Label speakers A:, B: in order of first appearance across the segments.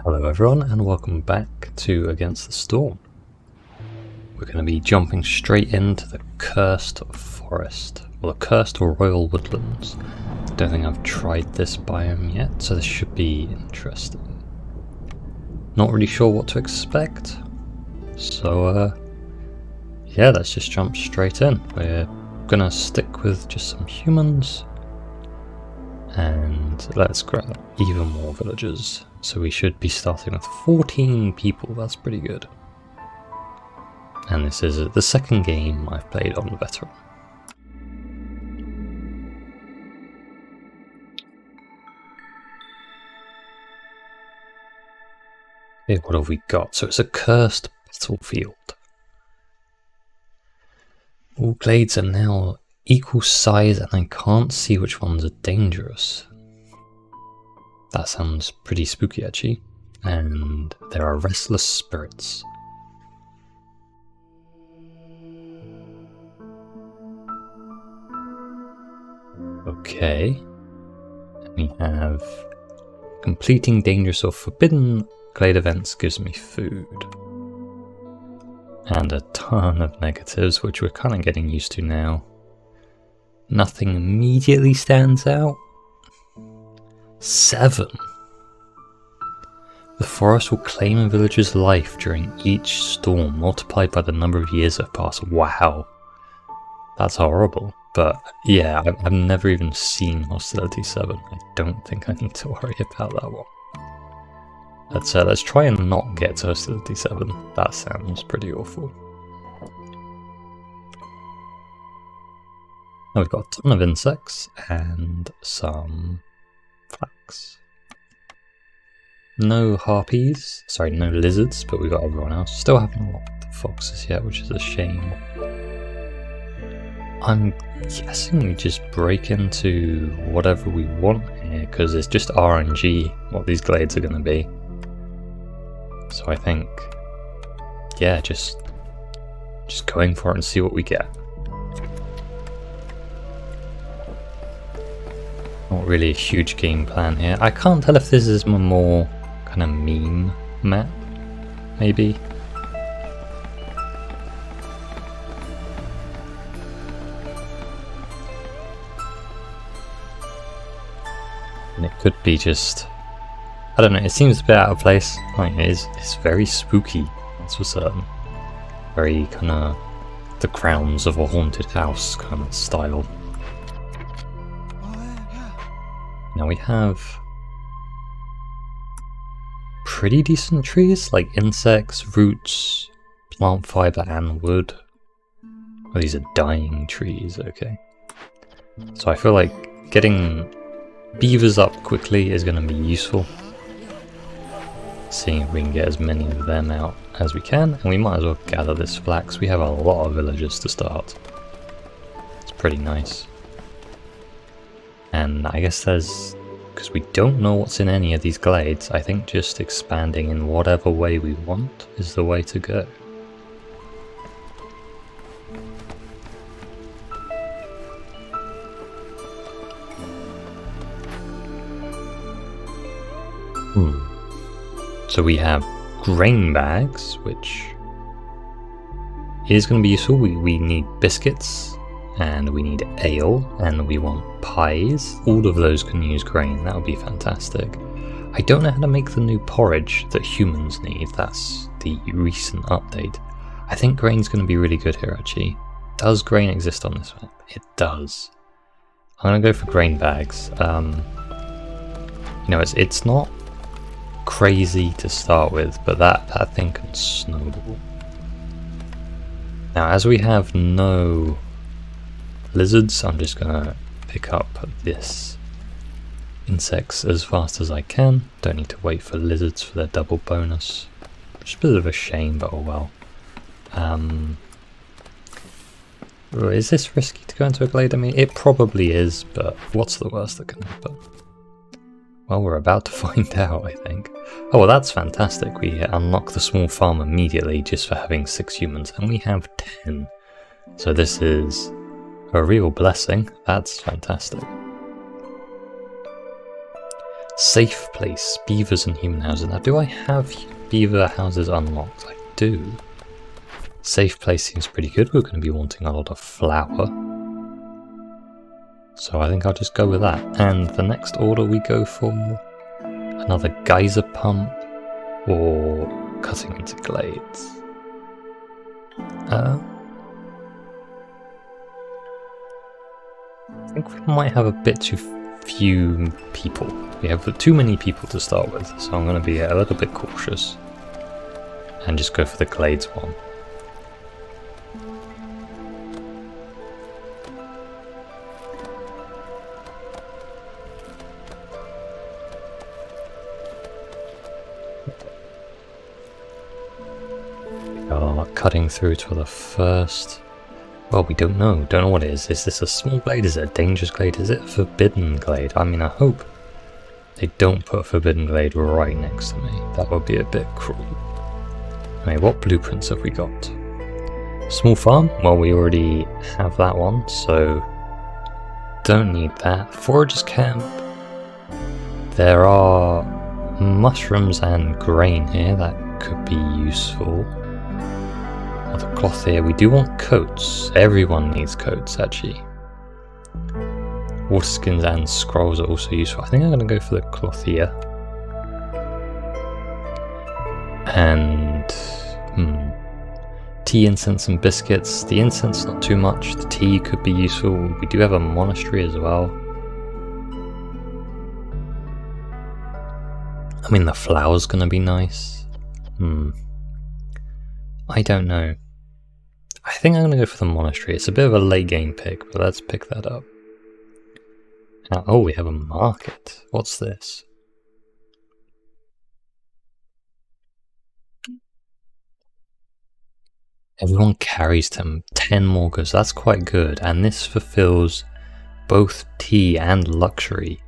A: Hello everyone and welcome back to Against the Storm. We're going to be jumping straight into the Cursed Forest, or the Cursed Royal Woodlands. I don't think I've tried this biome yet, so this should be interesting. Not really sure what to expect, so yeah, let's just jump straight in. We're going to stick with just some humans, and let's grab even more villagers. So we should be starting with 14 people, that's pretty good. And this is the second game I've played on Veteran. Okay, what have we got? So it's a cursed battlefield. All glades are now equal size and I can't see which ones are dangerous. That sounds pretty spooky actually. And there are restless spirits. Okay. We have completing dangerous or forbidden glade events gives me food. And a ton of negatives, which we're kind of getting used to now. Nothing immediately stands out. 7. The forest will claim a villager's life during each storm, multiplied by the number of years that have passed. Wow. That's horrible. But yeah, I've never even seen Hostility 7. I don't think I need to worry about that one. Let's try and not get to Hostility 7. That sounds pretty awful. Now we've got a ton of insects and some flax. No harpies, sorry, no lizards, but we got everyone else. Still haven't unlocked the foxes yet, which is a shame. I'm guessing we just break into whatever we want here, because it's just RNG what these glades are going to be. So I think, yeah, just going for it and see what we get. Not really a huge game plan here. I can't tell if this is a more kind of meme map, maybe. And it could be just, I don't know, it seems a bit out of place. Like, it's very spooky, that's for certain. Very kind of the grounds of a haunted house kind of style. Now we have pretty decent trees, like insects, roots, plant fiber and wood. Oh, these are dying trees, okay. So I feel like getting beavers up quickly is going to be useful. Seeing if we can get as many of them out as we can, and we might as well gather this flax. We have a lot of villagers to start. It's pretty nice. And I guess because we don't know what's in any of these glades, I think just expanding in whatever way we want is the way to go. So we have grain bags, which is going to be useful. We need biscuits, and we need ale, and we want pies. All of those can use grain, that would be fantastic. I don't know how to make the new porridge that humans need, that's the recent update. I think grain's going to be really good here actually. Does grain exist on this map? It does. I'm going to go for grain bags. You know, it's not crazy to start with, but that thing can snowball. Now as we have no lizards, I'm just gonna pick up this insects as fast as I can. Don't need to wait for lizards for their double bonus, which is a bit of a shame, but oh well. Is this risky to go into a glade? I mean, it probably is, but what's the worst that can happen? Well, we're about to find out, I think. Oh, well, that's fantastic. We unlock the small farm immediately just for having 6 humans, and we have 10. So this is a real blessing. That's fantastic. Safe place, beavers and human houses. Now, do I have beaver houses unlocked? I do. Safe place seems pretty good. We're going to be wanting a lot of flour. So I think I'll just go with that. And the next order we go for another geyser pump or cutting into glades. I think we might have a bit too few people. We have too many people to start with, so I'm going to be a little bit cautious and just go for the glades one. We are cutting through to the first. Well, we don't know. Don't know what it is. Is this a small glade? Is it a dangerous glade? Is it a forbidden glade? I mean, I hope they don't put a forbidden glade right next to me. That would be a bit cruel. Anyway, what blueprints have we got? Small farm? Well, we already have that one, so don't need that. Foragers camp. There are mushrooms and grain here that could be useful. The cloth here, we do want coats. Everyone needs coats, actually. Water skins and scrolls are also useful. I think I'm going to go for the cloth here. And tea, incense and biscuits. The incense not too much. The tea could be useful. We do have a monastery as well. I mean, the flour's going to be nice. I don't know. I think I'm going to go for the monastery. It's a bit of a late game pick, but let's pick that up. Now, oh, we have a market. What's this? Everyone carries 10 more goods. That's quite good. And this fulfills both tea and luxury.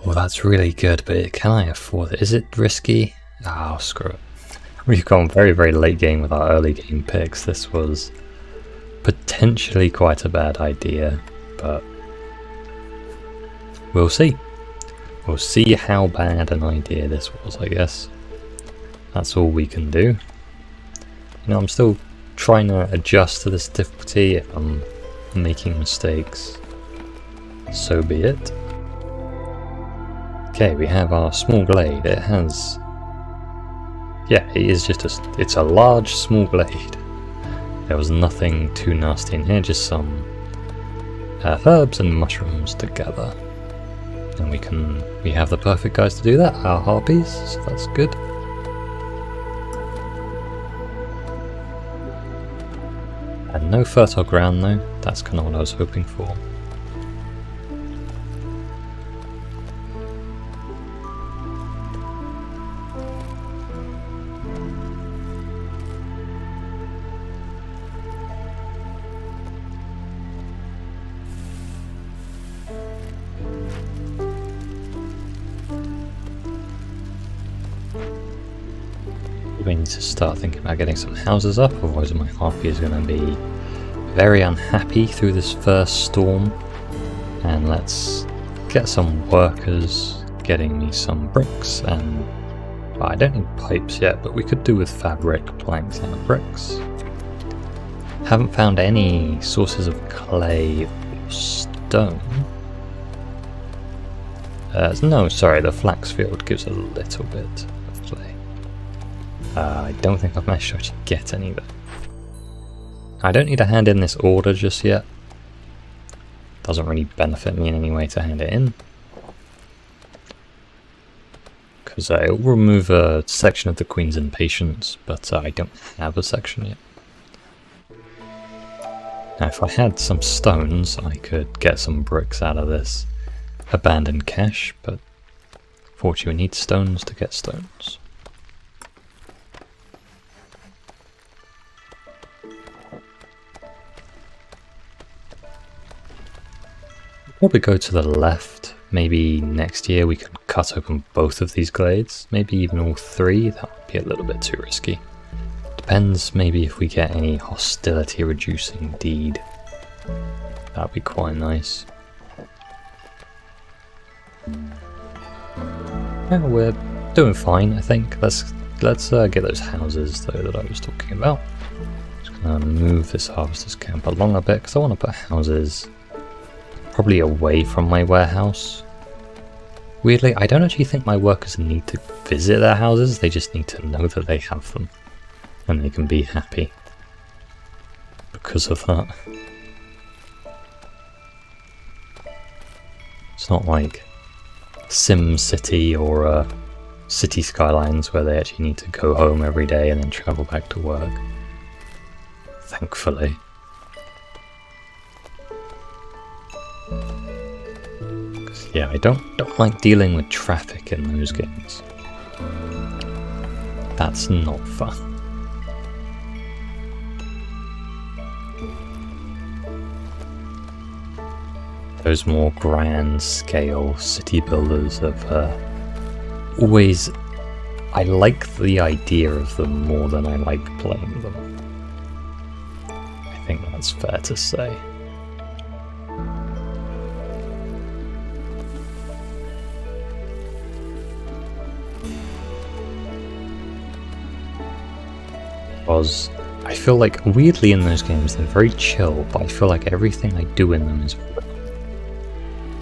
A: Oh, that's really good, but can I afford it? Is it risky? Oh, screw it. We've gone very, very late game with our early game picks. This was potentially quite a bad idea, but we'll see. We'll see how bad an idea this was, I guess. That's all we can do. You know, I'm still trying to adjust to this difficulty. If I'm making mistakes, so be it. Okay, we have our small glade. It has... yeah, it is just it's a large small glade. There was nothing too nasty in here, just some herbs and mushrooms together. And we have the perfect guys to do that, our harpies, so that's good. And no fertile ground though, that's kind of what I was hoping for. We need to start thinking about getting some houses up, otherwise my harpy is going to be very unhappy through this first storm. And let's get some workers getting me some bricks, and well, I don't need pipes yet, but we could do with fabric, planks and bricks. Haven't found any sources of clay or stone. No, sorry, the flax field gives a little bit of clay. I don't think I've managed to actually get any though. I don't need to hand in this order just yet. Doesn't really benefit me in any way to hand it in, because it will remove a section of the Queen's Impatience, but I don't have a section yet. Now if I had some stones, I could get some bricks out of this abandoned cache, but fortunately we need stones to get stones. Probably go to the left. Maybe next year we can cut open both of these glades, maybe even all three. That would be a little bit too risky. Depends maybe if we get any hostility reducing deed. That'd be quite nice. Yeah, we're doing fine, I think. Let's get those houses though that I was talking about. Just gonna move this harvester's camp along a bit because I want to put houses probably away from my warehouse. Weirdly, I don't actually think my workers need to visit their houses, they just need to know that they have them. And they can be happy because of that. It's not like Sim City or City Skylines where they actually need to go home every day and then travel back to work. Thankfully. Yeah, I don't like dealing with traffic in those games. That's not fun. Those more grand scale city builders have always... I like the idea of them more than I like playing them. I think that's fair to say. Because I feel like, weirdly in those games, they're very chill, but I feel like everything I do in them is...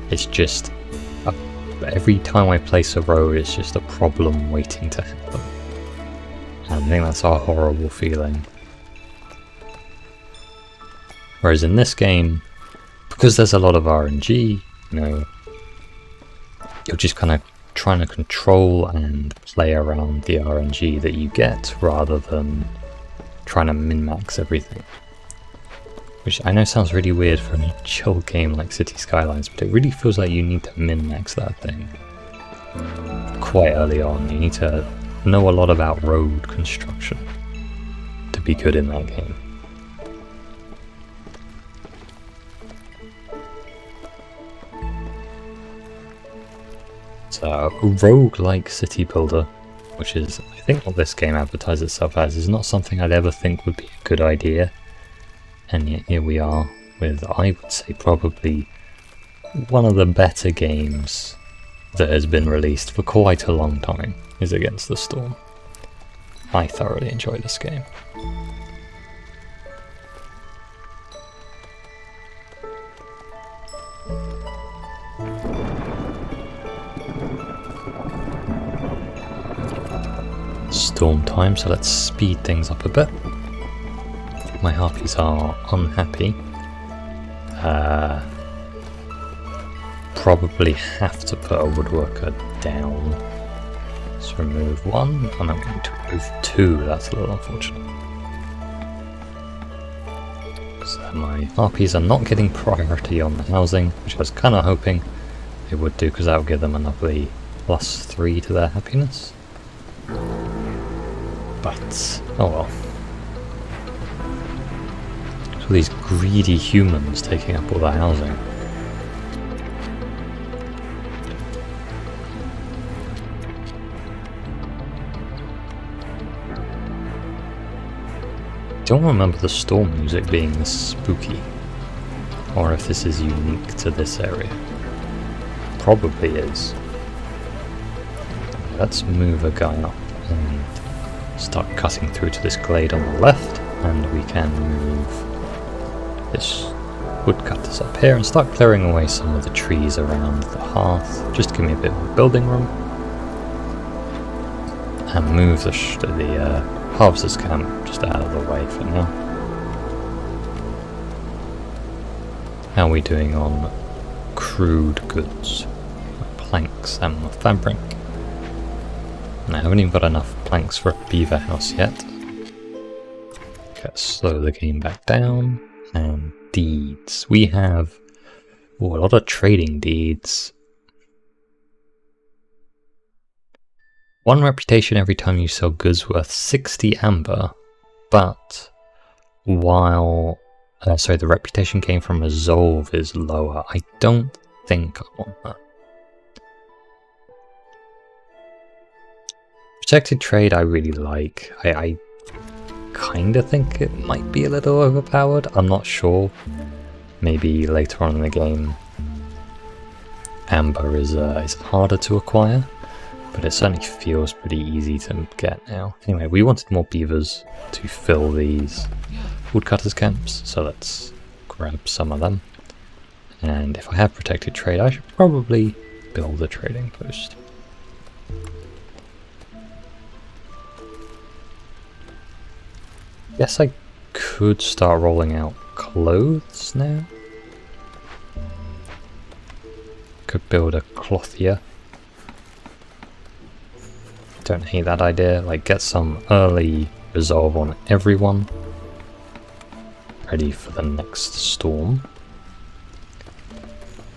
A: It's just... every time I place a road, it's just a problem waiting to happen. And I think that's a horrible feeling. Whereas in this game, because there's a lot of RNG, you know, you're just kind of trying to control and play around the RNG that you get, rather than trying to min-max everything. Which I know sounds really weird for a chill game like City Skylines, but it really feels like you need to min-max that thing quite early on. You need to know a lot about road construction to be good in that game. It's a roguelike city builder, which is, I think what this game advertises itself as, is not something I'd ever think would be a good idea. And yet here we are with, I would say, probably one of the better games that has been released for quite a long time, is Against the Storm. I thoroughly enjoy this game. Storm time, so let's speed things up a bit. My harpies are unhappy. Probably have to put a woodworker down. Let's remove one, and I'm going to remove two. That's a little unfortunate. So my harpies are not getting priority on the housing, which I was kind of hoping they would do, because that would give them a lovely +3 to their happiness. But, oh well. So these greedy humans taking up all the housing. I don't remember the storm music being this spooky, or if this is unique to this area. Probably is. Let's move a guy up and start cutting through to this glade on the left, and we can move this woodcutters up here and start clearing away some of the trees around the hearth, just to give me a bit more building room, and move the harvester's camp just out of the way for now. How are we doing on crude goods? Planks and fabric. I haven't even got enough planks for a beaver house yet. Let's slow the game back down. And deeds. We have a lot of trading deeds. 1 reputation every time you sell goods worth 60 amber, but while the reputation gained from resolve is lower. I don't think I want that. Protected trade I really like. I kind of think it might be a little overpowered. I'm not sure. Maybe later on in the game amber is harder to acquire, but it certainly feels pretty easy to get now. Anyway, we wanted more beavers to fill these woodcutters camps, so let's grab some of them. And if I have protected trade, I should probably build a trading post. Guess I could start rolling out clothes now. Could build a clothier. Don't hate that idea. Like, get some early resolve on everyone. Ready for the next storm.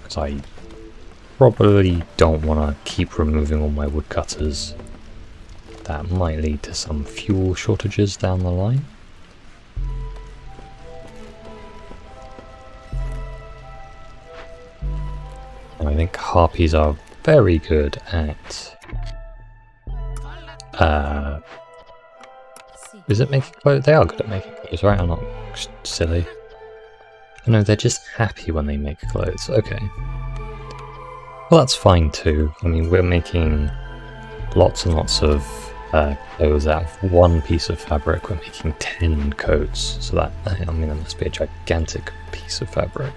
A: Because I probably don't want to keep removing all my woodcutters. That might lead to some fuel shortages down the line. And I think harpies are very good at... is it making clothes? They are good at making clothes, right? I'm not silly. No, they're just happy when they make clothes. Okay. Well, that's fine too. I mean, we're making lots and lots of clothes out of one piece of fabric. We're making 10 coats. So that, I mean, that must be a gigantic piece of fabric.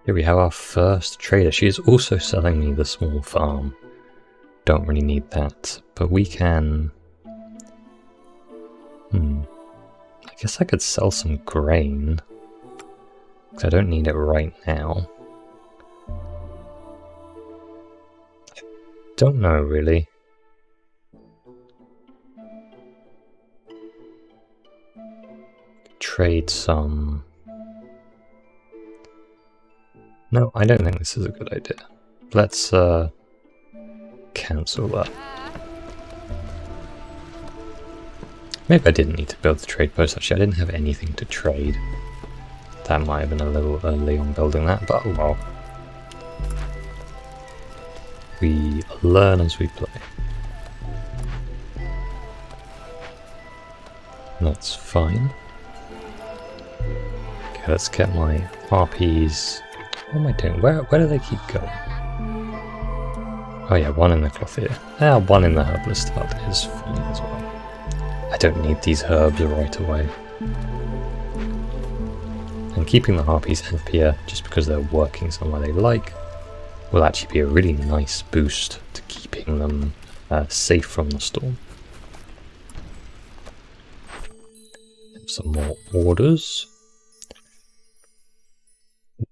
A: Here we have our first trader. She is also selling me the small farm. Don't really need that, but we can... I guess I could sell some grain, because I don't need it right now. I don't know, really. Trade some... No, I don't think this is a good idea. Let's cancel that. Maybe I didn't need to build the trade post. Actually, I didn't have anything to trade. That might have been a little early on building that, but oh well. We learn as we play. That's fine. Okay, let's get my harpies. What am I doing? Where do they keep going? Oh yeah, one in the clothier. Ah, one in the herbalist hut is fine as well. I don't need these herbs right away. And keeping the harpies happier, just because they're working somewhere they like, will actually be a really nice boost to keeping them safe from the storm. Some more orders.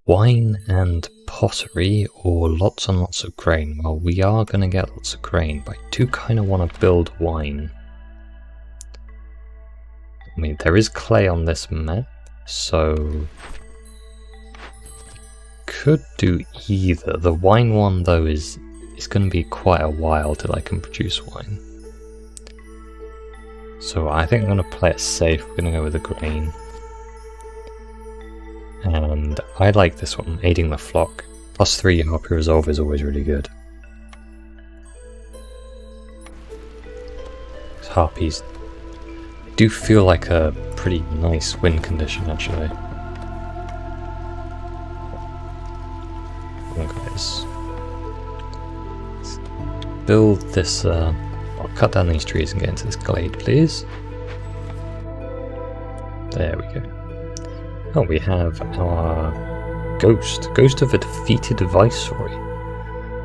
A: Wine and pottery, or lots and lots of grain. Well, we are going to get lots of grain, but I do kind of want to build wine. I mean, there is clay on this map, so could do either. The wine one, though, is going to be quite a while till I can produce wine. So I think I'm going to play it safe. We're going to go with the grain. And I like this one, aiding the flock. +3 harpy resolve is always really good. Harpies do feel like a pretty nice win condition, actually. Guys, let's build this. I'll cut down these trees and get into this glade, please. There we go. Oh, we have our ghost of a defeated viceroy.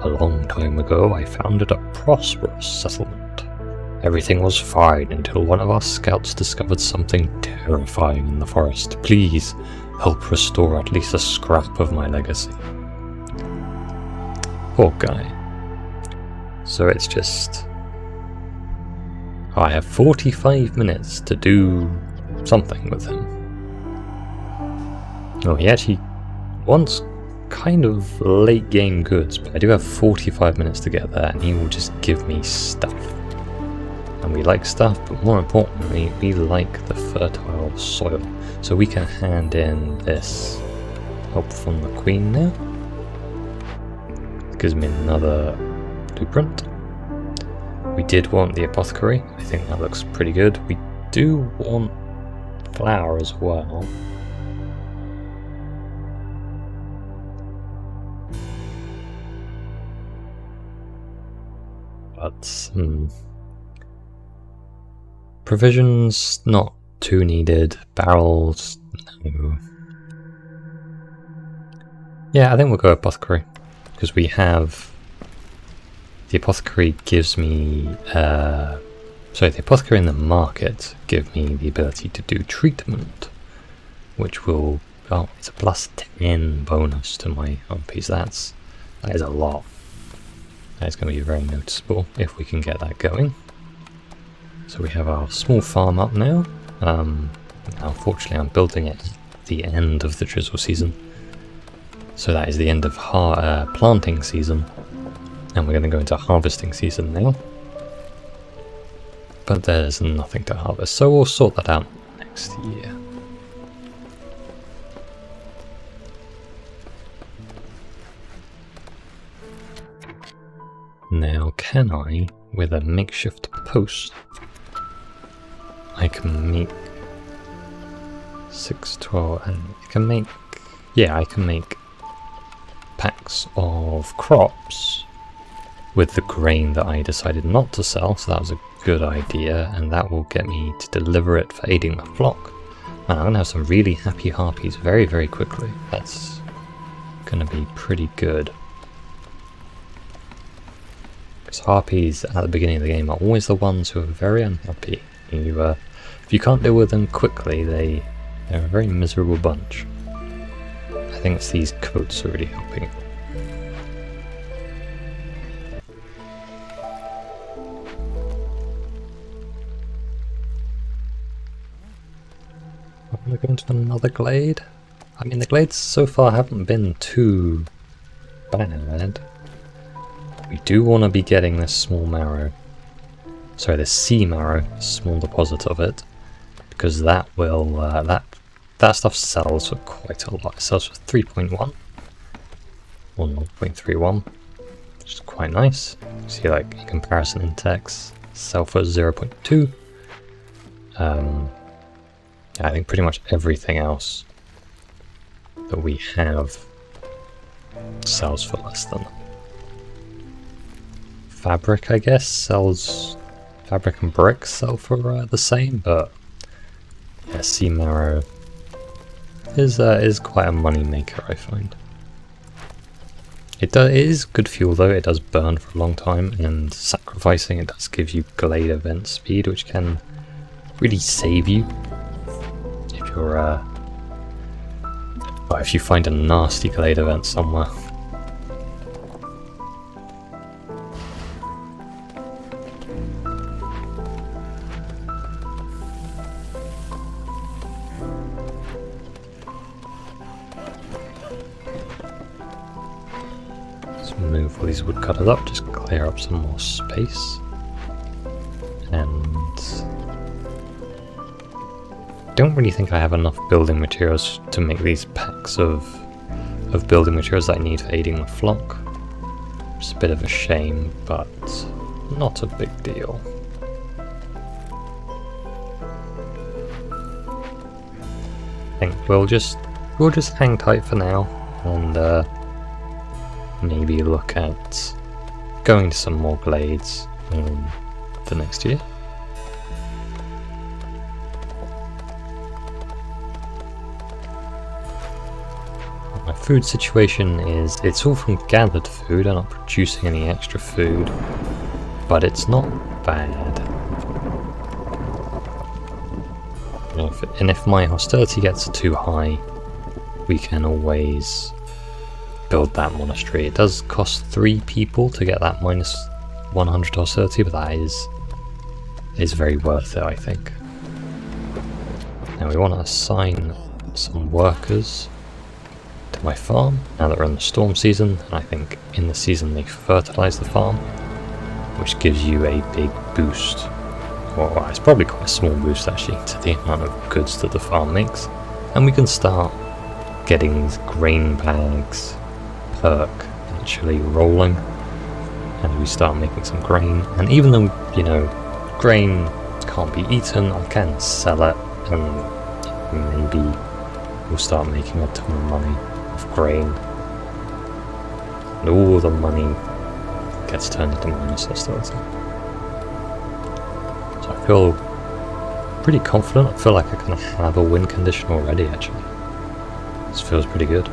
A: A long time ago, I founded a prosperous settlement. Everything was fine until one of our scouts discovered something terrifying in the forest. Please, help restore at least a scrap of my legacy. Poor guy. So it's just... Oh, I have 45 minutes to do something with him. Oh, he actually wants kind of late game goods, but I do have 45 minutes to get there, and he will just give me stuff. And we like stuff, but more importantly, we like the fertile soil. So we can hand in this help from the queen now. It gives me another blueprint. We did want the apothecary. I think that looks pretty good. We do want flour as well. but provisions not too needed. Barrels, no. Yeah, I think we'll go apothecary because we have the apothecary gives me sorry, the apothecary in the market give me the ability to do treatment, which will, oh, it's a plus 10 bonus to my OPs. That is a lot. That is going to be very noticeable if we can get that going. So we have our small farm up now. Unfortunately, I'm building it at the end of the drizzle season. So that is the end of planting season. And we're going to go into harvesting season now. But there's nothing to harvest, so we'll sort that out next year. Now, can I, with a makeshift post, I can make 6, 12, and I can make, yeah, I can make packs of crops with the grain that I decided not to sell, so that was a good idea, and that will get me to deliver it for aiding the flock. And I'm going to have some really happy harpies very, very quickly. That's going to be pretty good. Because harpies at the beginning of the game are always the ones who are very unhappy. If you can't deal with them quickly, they're a very miserable bunch. I think it's these coats are really helping. I'm going to go into another glade. I mean, the glades so far haven't been too bad. We do want to be getting this small marrow. Sorry, the sea marrow, small deposit of it, because that will that stuff sells for quite a lot. It sells for 3.1 or 0.31, which is quite nice. See, like in comparison index, sell for 0.2. I think pretty much everything else that we have sells for less than that. Fabric, I guess, sells. Fabric and bricks sell for the same, but yeah, sea marrow is quite a money maker, I find. It is good fuel though. It does burn for a long time, and sacrificing it does give you glade event speed, which can really save you if you're if you find a nasty glade event somewhere. Move all these woodcutters up, just clear up some more space. And I don't really think I have enough building materials to make these packs of building materials that I need for aiding the flock. It's a bit of a shame, but not a big deal. I think we'll just hang tight for now, and maybe look at going to some more glades in the next year. My food situation is, it's all from gathered food. I'm not producing any extra food, but it's not bad. And if my hostility gets too high, we can always build that monastery. It does cost 3 people to get that minus 100 hostility, but that is very worth it, I think. Now we want to assign some workers to my farm now that we're in the storm season, and I think in the season they fertilize the farm, which gives you a big boost. Well, it's probably quite a small boost actually to the amount of goods that the farm makes, and we can start getting these grain bags perk actually rolling, and we start making some grain. And even though, you know, grain can't be eaten, I can sell it, and maybe we'll start making a ton of money off grain, and all the money gets turned into minus hostility. So I feel pretty confident. I feel like I kind of have a win condition already, actually. This feels pretty good. I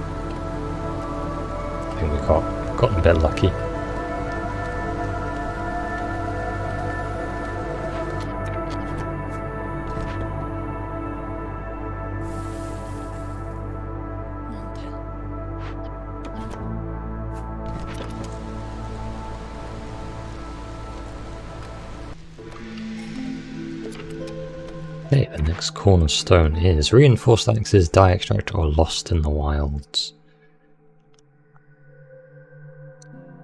A: think we got a bit lucky. Okay, the next cornerstone is reinforced axes, die extract, or lost in the wilds.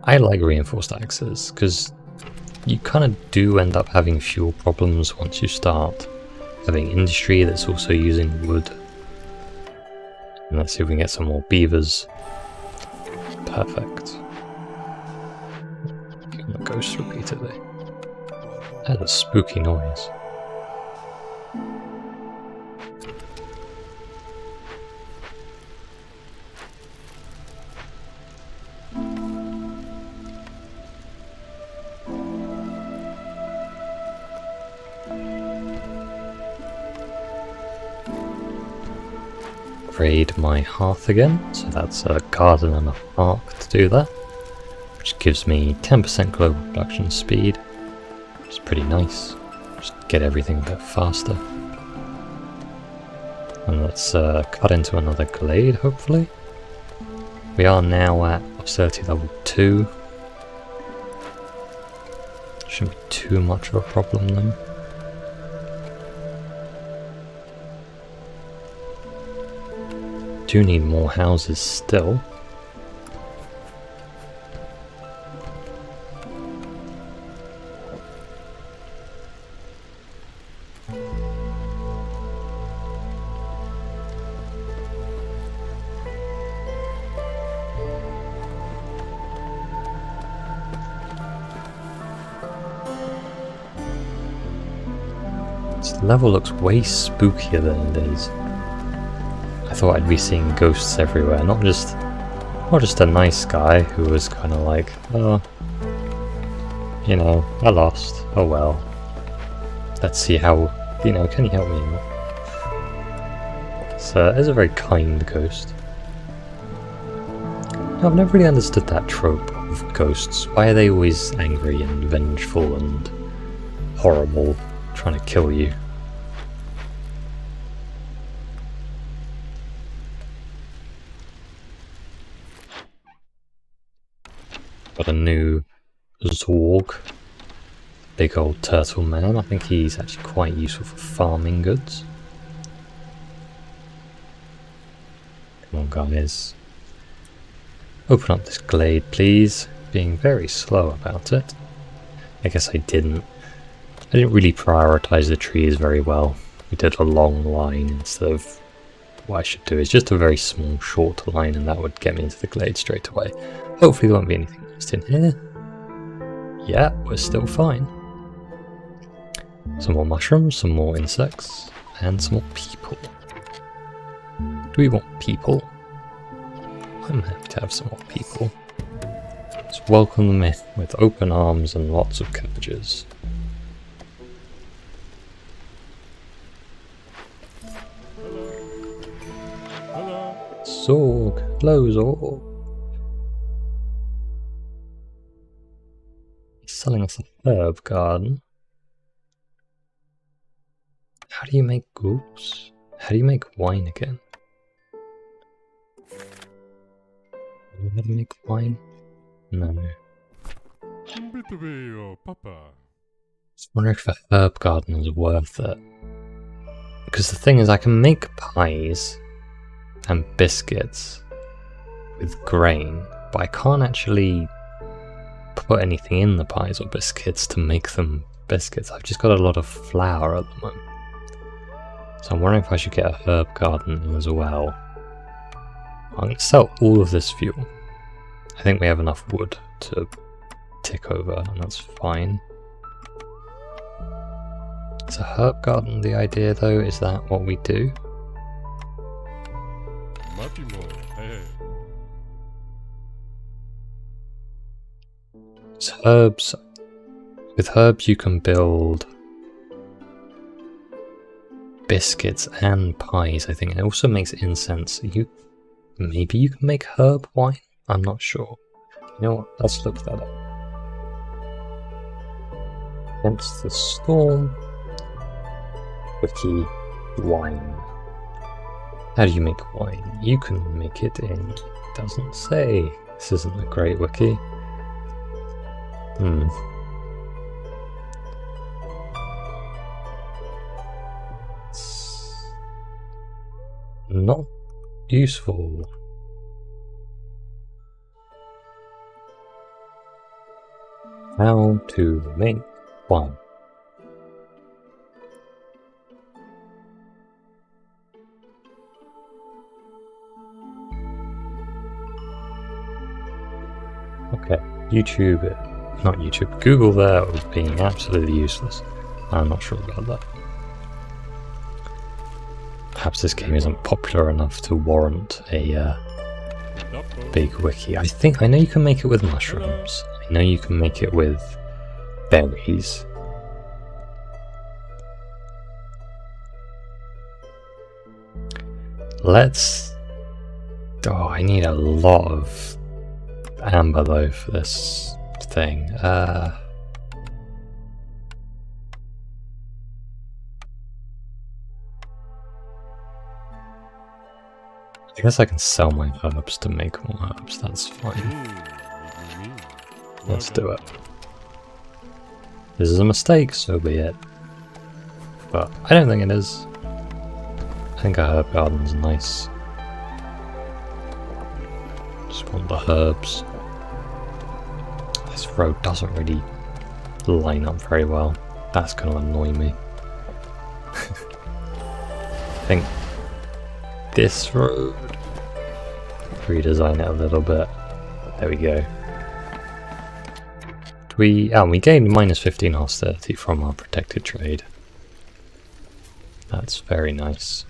A: I like reinforced axes because you kind of do end up having fuel problems once you start having industry that's also using wood. And let's see if we can get some more beavers. Perfect. Getting the ghost repeatedly. That's a spooky noise. Upgrade my hearth again, so that's a garden and a park to do that, which gives me 10% global production speed, which is pretty nice. Just get everything a bit faster. And let's cut into another glade, hopefully. We are now at hostility level 2. Shouldn't be too much of a problem though. Do need more houses still. This level looks way spookier than it is. I thought I'd be seeing ghosts everywhere, not just a nice guy who was kind of like, oh, you know, I lost, oh well. Let's see how, you know, can you help me out? So, it's a very kind ghost. I've never really understood that trope of ghosts. Why are they always angry and vengeful and horrible, trying to kill you? Got a new Zorg, big old turtle man. I think he's actually quite useful for farming goods. Come on guys. Open up this glade please. Being very slow about it. I guess I didn't really prioritize the trees very well. We did a long line instead of what I should do is just a very small short line, and that would get me into the glade straight away. Hopefully there won't be anything just in here. Yeah, we're still fine. Some more mushrooms, some more insects, and some more people. Do we want people? I'm happy to have some more people. Let's welcome them in with open arms and lots of cabbages. Zorg, hello Zorg. He's selling us a herb garden. How do you make goose? How do you make wine again? How to make wine? No. Just wondering if a herb garden is worth it. Because the thing is, I can make pies and biscuits with grain, but I can't actually put anything in the pies or biscuits to make them biscuits. I've just got a lot of flour at the moment. So I'm wondering if I should get a herb garden as well. I'm going to sell all of this fuel. I think we have enough wood to tick over, and that's fine. Is a herb garden the idea though? Is that what we do? It's herbs. With herbs you can build biscuits and pies, I think. It also makes incense. Maybe you can make herb wine? I'm not sure. You know what? Let's look that up. Against the Storm. Wiki wine. How do you make wine? You can make it in... Doesn't say. This isn't a great wiki. It's not useful. How to make wine. Okay, not YouTube, Google there was being absolutely useless. I'm not sure about that. Perhaps this game isn't popular enough to warrant a big wiki. I know you can make it with mushrooms. I know you can make it with berries. I need a lot of amber though for this thing. I guess I can sell my herbs to make more herbs, that's fine. Let's do it. This is a mistake, so be it. But I don't think it is. I think a herb garden's nice. Just want the herbs. This road doesn't really line up very well. That's going to annoy me. I think this road, redesign it a little bit. There we go. We gained minus 15 hostility from our protected trade. That's very nice.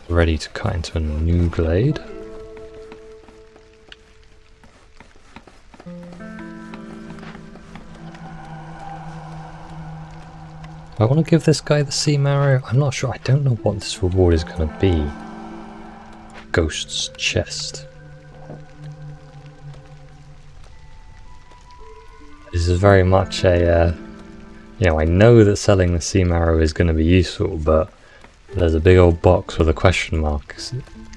A: Ready to cut into a new glade. I want to give this guy the sea marrow. I'm not sure. I don't know what this reward is going to be. Ghost's chest. This is very much a, I know that selling the sea marrow is going to be useful, but there's a big old box with a question mark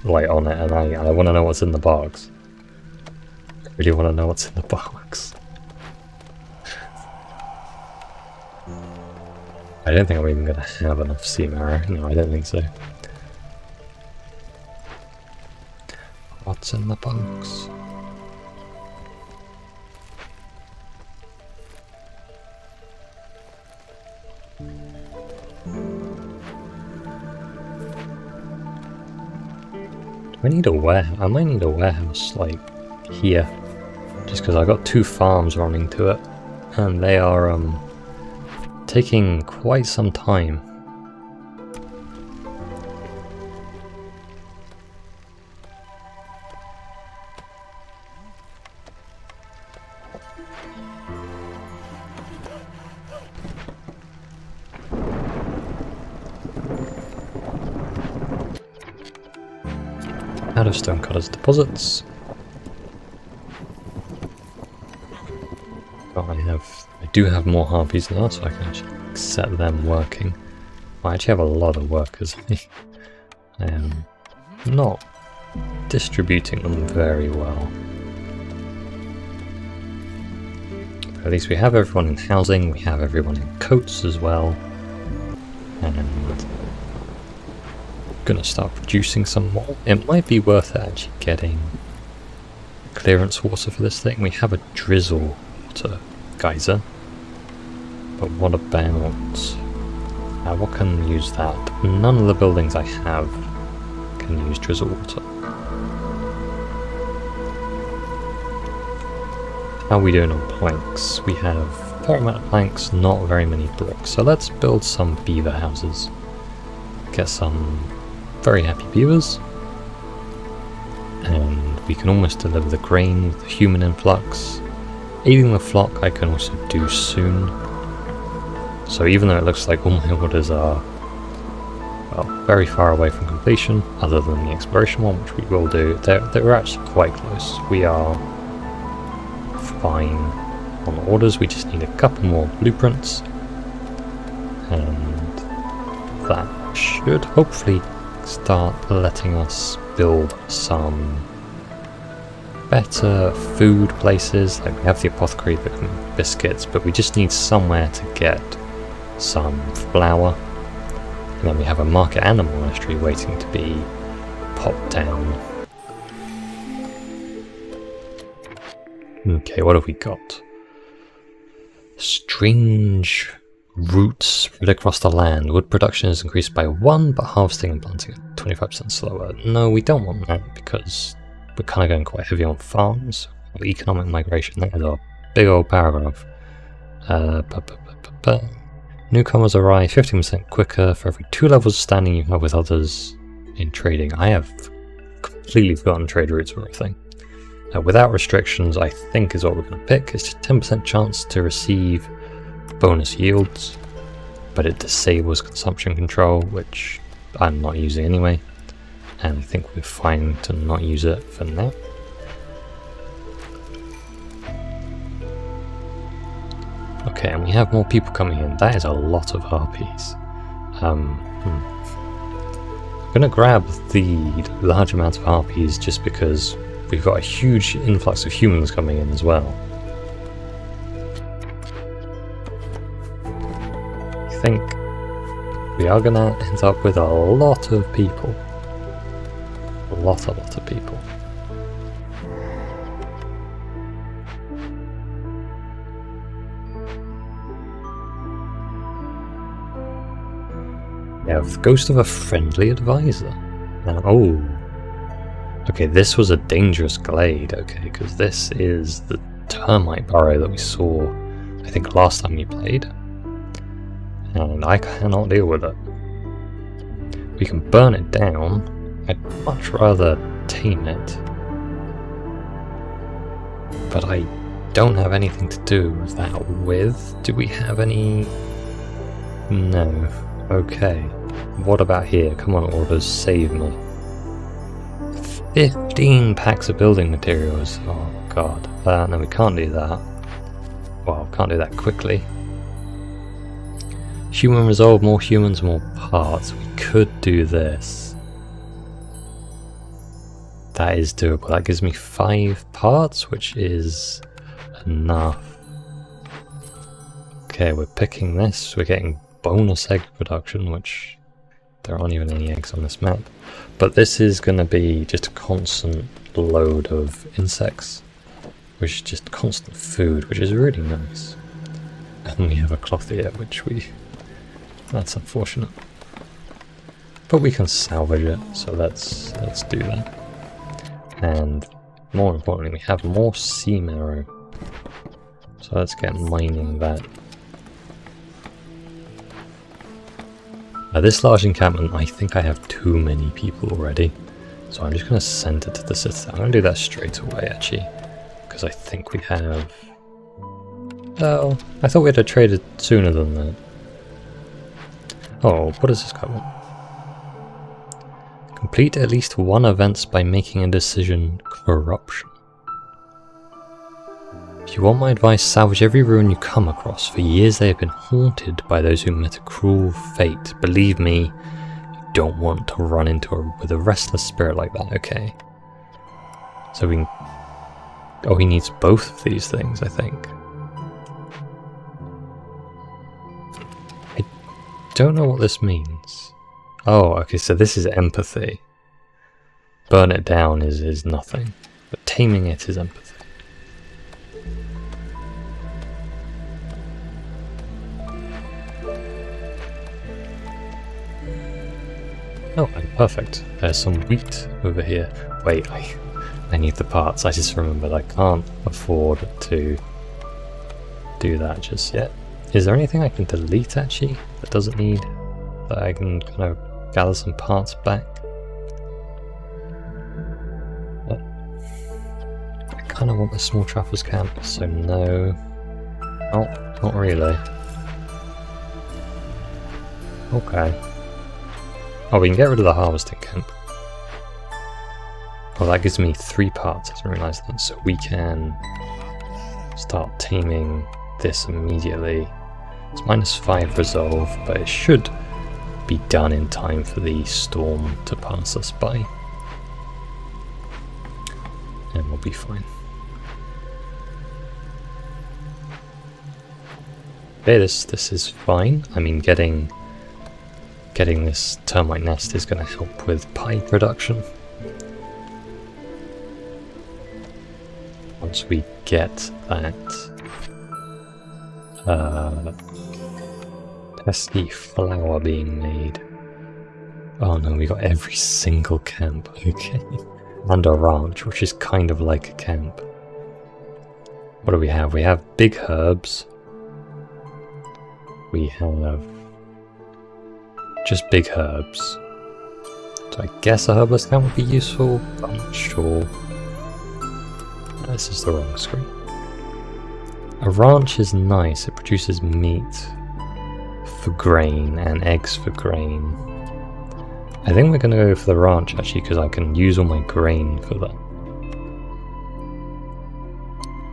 A: on it, and I want to know what's in the box. I really want to know what's in the box. I don't think I'm even going to have enough sea marrow. No, I don't think so. What's in the box? Do I need a warehouse? I might need a warehouse like here, just because I got 2 farms running to it, and they are taking quite some time. Out of Stonecutters deposits. Oh, I do have more harpies now, so I can actually set them working. I actually have a lot of workers. I am not distributing them very well. But at least we have everyone in housing, we have everyone in coats as well. And gonna start producing some more. It might be worth it actually getting clearance water for this thing. We have a drizzle water geyser, but what about what can use that? None of the buildings I have can use drizzle water. How are we doing on planks? We have a fair amount of planks, not very many bricks, so let's build some beaver houses. Get some very happy viewers. And we can almost deliver the grain with the human influx. Aiding the flock I can also do soon. So even though it looks like all my orders are, well, very far away from completion, other than the exploration one, which we will do, they're actually quite close. We are fine on the orders, we just need a couple more blueprints. And that should hopefully start letting us build some better food places. Like we have the apothecary that can make biscuits, but we just need somewhere to get some flour. And then we have a market and a monastery waiting to be popped down. Okay, what have we got? Strange roots spread across the land. Wood production is increased by 1, but harvesting and planting are 25% slower. No, we don't want that because we're kind of going quite heavy on farms. Economic migration, that is our big old paragraph. Newcomers arrive 15% quicker for every 2 levels of standing you have with others in trading. I have completely forgotten trade routes or everything. Without restrictions, I think is what we're going to pick. It's just 10% chance to receive bonus yields, but it disables consumption control, which I'm not using anyway. And I think we're fine to not use it for now. Okay, and we have more people coming in. That is a lot of harpies. I'm going to grab the large amount of harpies just because we've got a huge influx of humans coming in as well. I think we are going to end up with a lot of people. A lot of people. We have Ghost of a Friendly Advisor. Oh. Okay, this was a dangerous glade, okay, because this is the termite burrow that we saw, I think, last time we played. And I cannot deal with it. We can burn it down. I'd much rather tame it. But I don't have anything to do that with. Do we have any? No. Okay. What about here? Come on, orders, save me. 15 packs of building materials. Oh god. No, we can't do that. Well, can't do that quickly. Human resolve, more humans, more parts. We could do this. That is doable. That gives me 5 parts, which is enough. Okay, we're picking this. We're getting bonus egg production, which there aren't even any eggs on this map. But this is going to be just a constant load of insects, which is just constant food, which is really nice. And we have a clothier, which that's unfortunate. But we can salvage it, so let's do that. And more importantly, we have more sea marrow. So let's get mining that. Now this large encampment, I think I have too many people already. So I'm just going to send it to the citadel. I'm going to do that straight away actually. Because I think we have... Oh, I thought we had to trade it sooner than that. Oh, what does this cover? Complete at least 1 event by making a decision. Corruption. If you want my advice, salvage every ruin you come across. For years they have been haunted by those who met a cruel fate. Believe me, you don't want to run with a restless spirit like that. Okay. So we can... Oh, he needs both of these things, I think. I don't know what this means. Oh, okay, so this is empathy. Burn it down is nothing. But taming it is empathy. Oh, perfect. There's some wheat over here. Wait, I need the parts. I just remembered I can't afford to do that just yet. Is there anything I can delete actually that doesn't need, that I can kind of gather some parts back? kind of want the small trappers camp, so no. Oh, not really. Okay. Oh, we can get rid of the harvesting camp. Well, that gives me 3 parts, I didn't realise that, so we can start taming this immediately. It's -5 resolve, but it should be done in time for the storm to pass us by. And we'll be fine. Okay, this is fine. I mean, getting this termite nest is going to help with pie production. Once we get that pesky flour being made. Oh no, we got every single camp. Okay. And a ranch, which is kind of like a camp. What do we have? We have big herbs. We have just big herbs. So I guess a herbalist camp would be useful, but I'm not sure. This is the wrong screen. A ranch is nice, it produces meat for grain and eggs for grain. I think we're going to go for the ranch actually because I can use all my grain for that.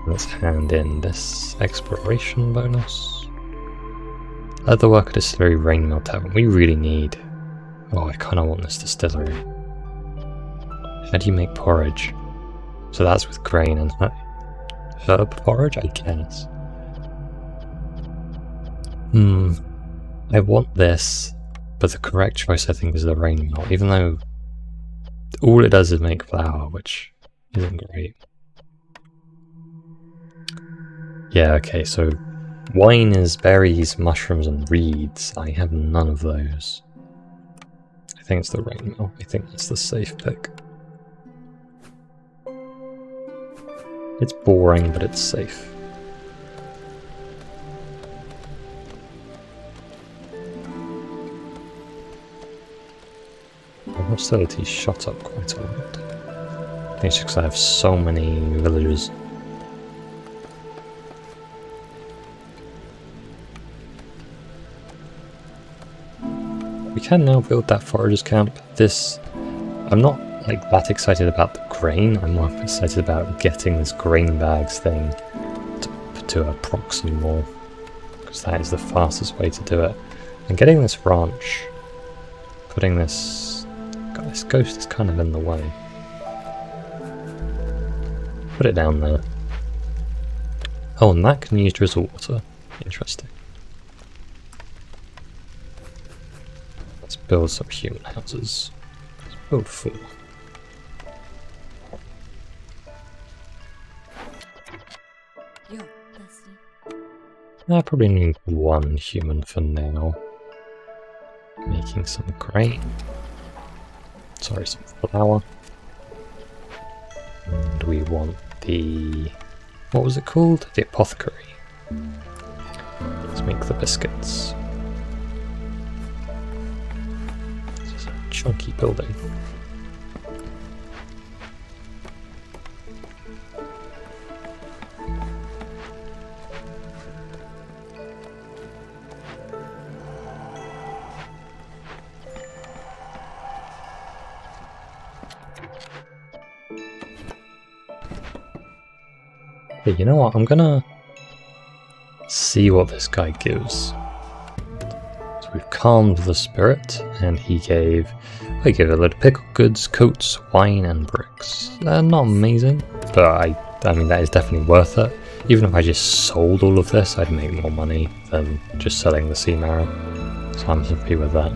A: Let's hand in this exploration bonus. Leatherworker Distillery, Rain Mill Tavern. We really need... Oh, I kind of want this distillery. How do you make porridge? So that's with grain and herb porridge, I guess. I want this, but the correct choice I think is the rain mill, even though all it does is make flour, which isn't great. Yeah, okay, so wine is berries, mushrooms, and reeds. I have none of those. I think it's the rain mill. I think that's the safe pick. It's boring, but it's safe. My hostility shot up quite a lot. I think it's just because I have so many villagers. We can now build that foragers camp. I'm not like that excited about the grain, I'm more excited about getting this grain bags thing to a proxy more, because that is the fastest way to do it. And getting this ranch, putting this... God, this ghost is kind of in the way. Put it down there. Oh, and that can use drizzle water. Interesting. Let's build some human houses. Let's build 4. I probably need 1 human for now. Making some grain. Sorry, some flour. And we want the... what was it called? The apothecary. Let's make the biscuits. This is a chunky building. But you know what, I'm gonna see what this guy gives. So we've calmed the spirit, and I gave a load of pickled goods, coats, wine, and bricks. They're not amazing, but I mean that is definitely worth it. Even if I just sold all of this, I'd make more money than just selling the sea marrow. So I'm happy with that.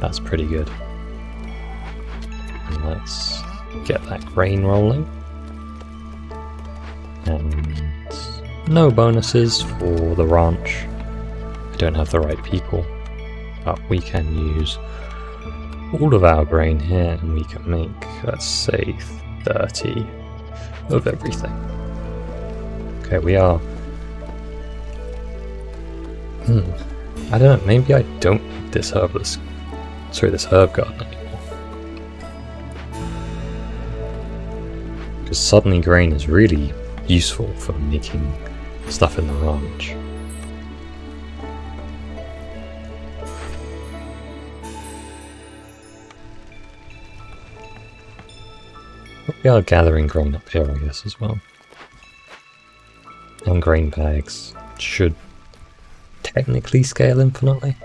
A: That's pretty good. And let's get that grain rolling. And no bonuses for the ranch. I don't have the right people, but we can use all of our grain here and we can make, let's say, 30 of everything. Okay, we are... I don't know, maybe I don't need this herbalist... Sorry, this herb garden anymore. Because suddenly grain is really useful for making stuff in the ranch. We are gathering grain up here, I guess, as well. And grain bags should technically scale infinitely.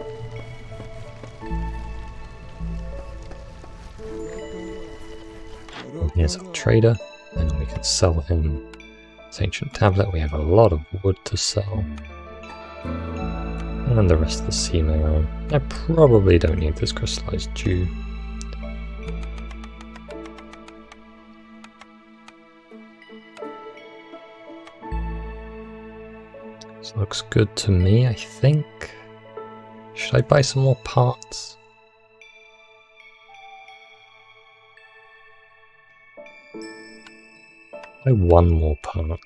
A: And here's our trader, and we can sell him this ancient tablet. We have a lot of wood to sell. And the rest of the sea marrow. I probably don't need this crystallized dew. This looks good to me, I think. Should I buy some more parts? Buy one more part.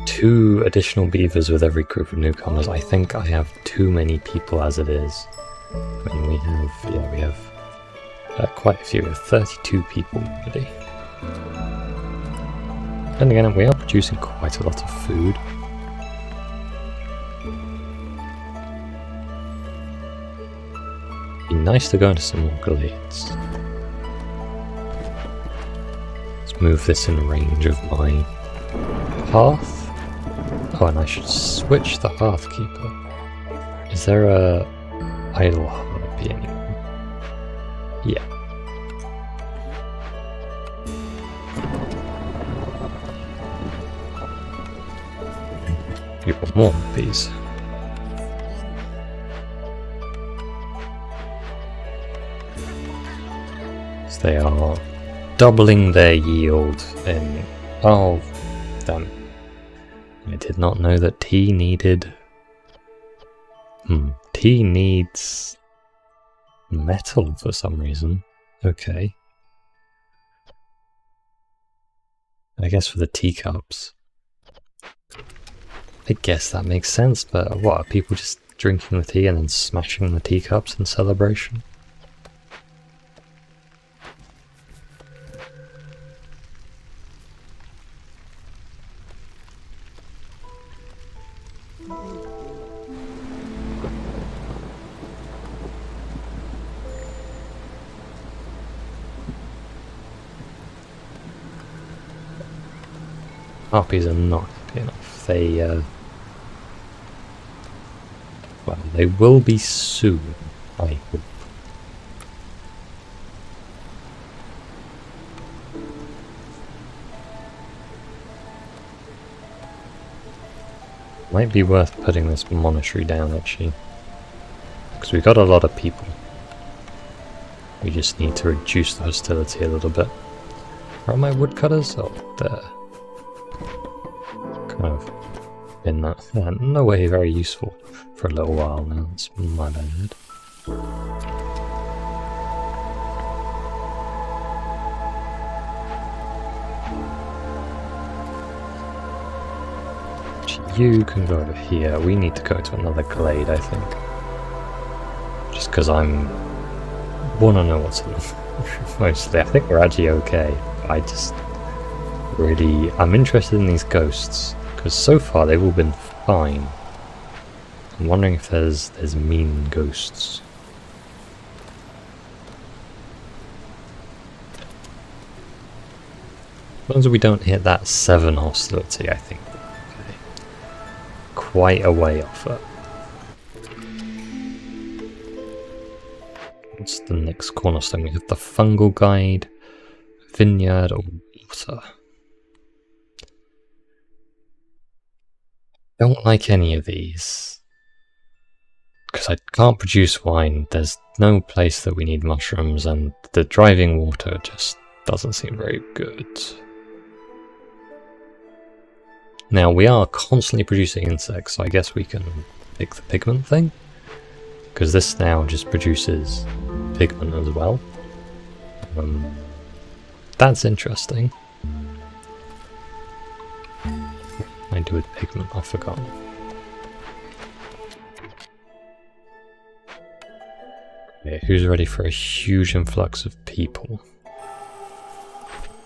A: Two additional beavers with every group of newcomers. I think I have too many people as it is. I mean, we have quite a few. We have 32 people already. And again, we are producing quite a lot of food. It'd be nice to go into some more glades. Let's move this in range of my hearth. Oh, and I should switch the hearth keeper. Is there a idle harpy anymore? Yeah. You want more bees? So they are doubling their yield in... Oh, damn. I did not know that tea needed... Tea needs... metal for some reason. Okay. I guess for the teacups. I guess that makes sense, but what, are people just drinking the tea and then smashing the teacups in celebration? Harpies are not happy enough. They, well, they will be soon, I hope. Might be worth putting this monastery down, actually. Because we've got a lot of people. We just need to reduce the hostility a little bit. Where are my woodcutters? Oh, there. Kind of been that. No way very useful for a little while now. It's my bad. You can go over here. We need to go to another glade, I think. Just because I'm... want to know what's in mostly. I think we're actually okay. I just... really... I'm interested in these ghosts. Because so far they've all been fine. I'm wondering if there's mean ghosts. As long as we don't hit that 7 hostility, I think. Okay. Quite a way off it. What's the next cornerstone? We have the fungal guide, vineyard, or water. Don't like any of these. Because I can't produce wine, there's no place that we need mushrooms, and the driving water just doesn't seem very good. Now, we are constantly producing insects, so I guess we can pick the pigment thing. Because this now just produces pigment as well. That's interesting. I do with pigment, I forgot. Okay, who's ready for a huge influx of people?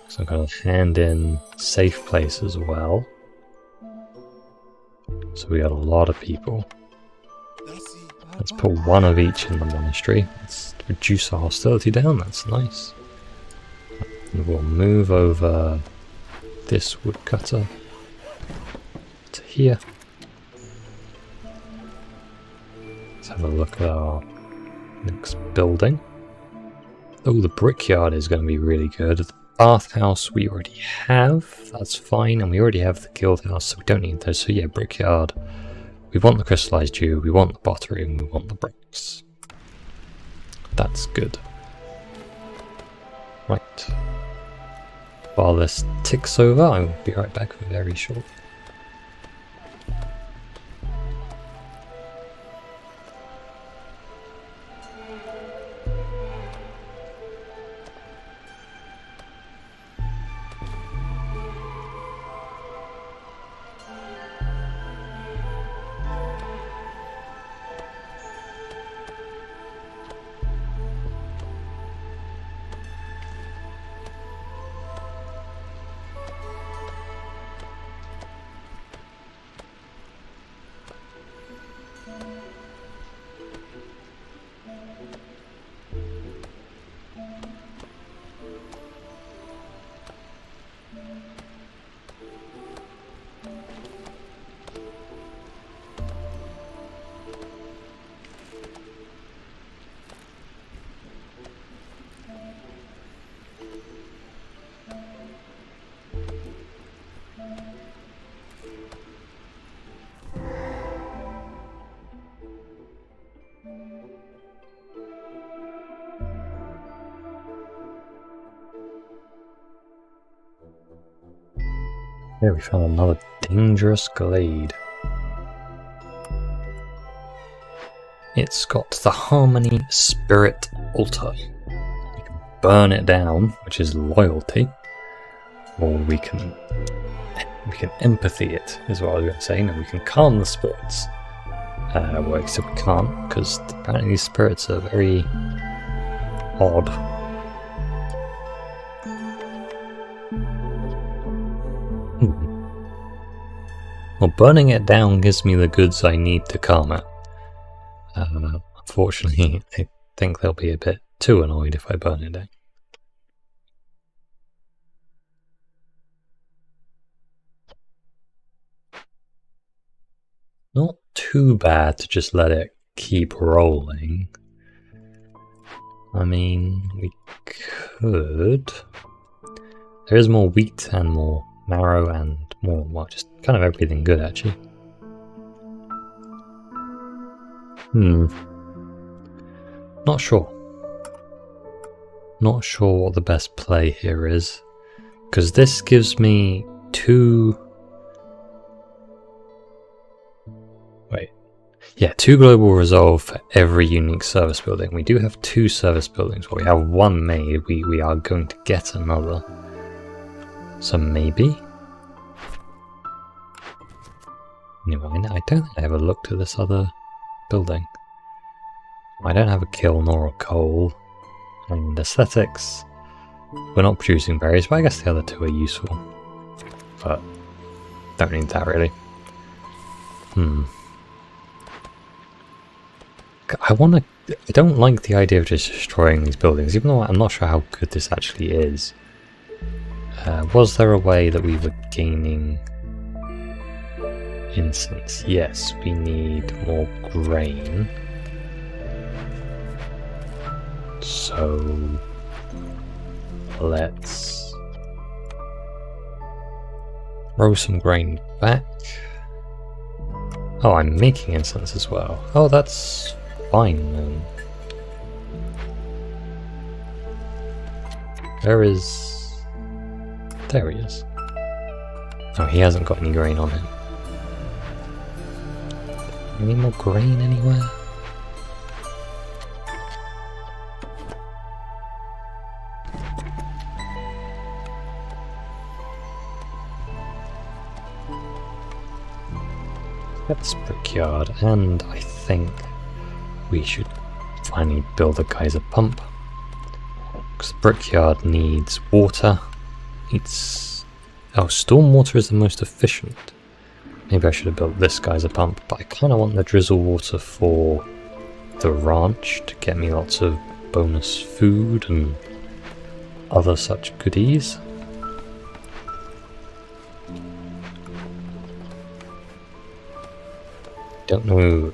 A: So I'm going to hand in safe place as well. So we got a lot of people. Let's put one of each in the monastery. Let's reduce our hostility down, that's nice. And we'll move over this woodcutter to here. Let's have a look at our next building. Oh, the brickyard is going to be really good. The bathhouse we already have, that's fine, and we already have the guild house, so we don't need those. So yeah, brickyard. We want the crystallized dew, we want the pottery, and we want the bricks. That's good. Right. While this ticks over, I will be right back very shortly. There we found another dangerous glade. It's got the Harmony Spirit Altar. We can burn it down, which is loyalty, or we can empathy it, is what I was going to say. No, we can calm the spirits. Well, except we can't, because apparently these spirits are very odd. Well, burning it down gives me the goods I need to calm it. Unfortunately, I think they'll be a bit too annoyed if I burn it down. Not too bad to just let it keep rolling. I mean, we could... There is more wheat and more marrow and more, well, just kind of everything good, actually. Not sure. Not sure what the best play here is. Because this gives me two... Wait. Yeah, 2 global resolve for every unique service building. We do have 2 service buildings. Well, we have 1 made. We are going to get another. So maybe... Anyway, I don't think I ever looked at this other building. I don't have a kiln or a coal. And aesthetics, we're not producing berries, but I guess the other 2 are useful. But don't need that really. I don't like the idea of just destroying these buildings, even though I'm not sure how good this actually is. Was there a way that we were gaining incense? Yes, we need more grain. So let's throw some grain back. Oh, I'm making incense as well. Oh, that's fine then. There he is. Oh, he hasn't got any grain on him. Any more grain anywhere? Get this brickyard, and I think we should finally build a geyser pump. Because the brickyard needs water. Oh, stormwater is the most efficient. Maybe I should have built this geyser pump, but I kind of want the drizzle water for the ranch to get me lots of bonus food and other such goodies. Don't know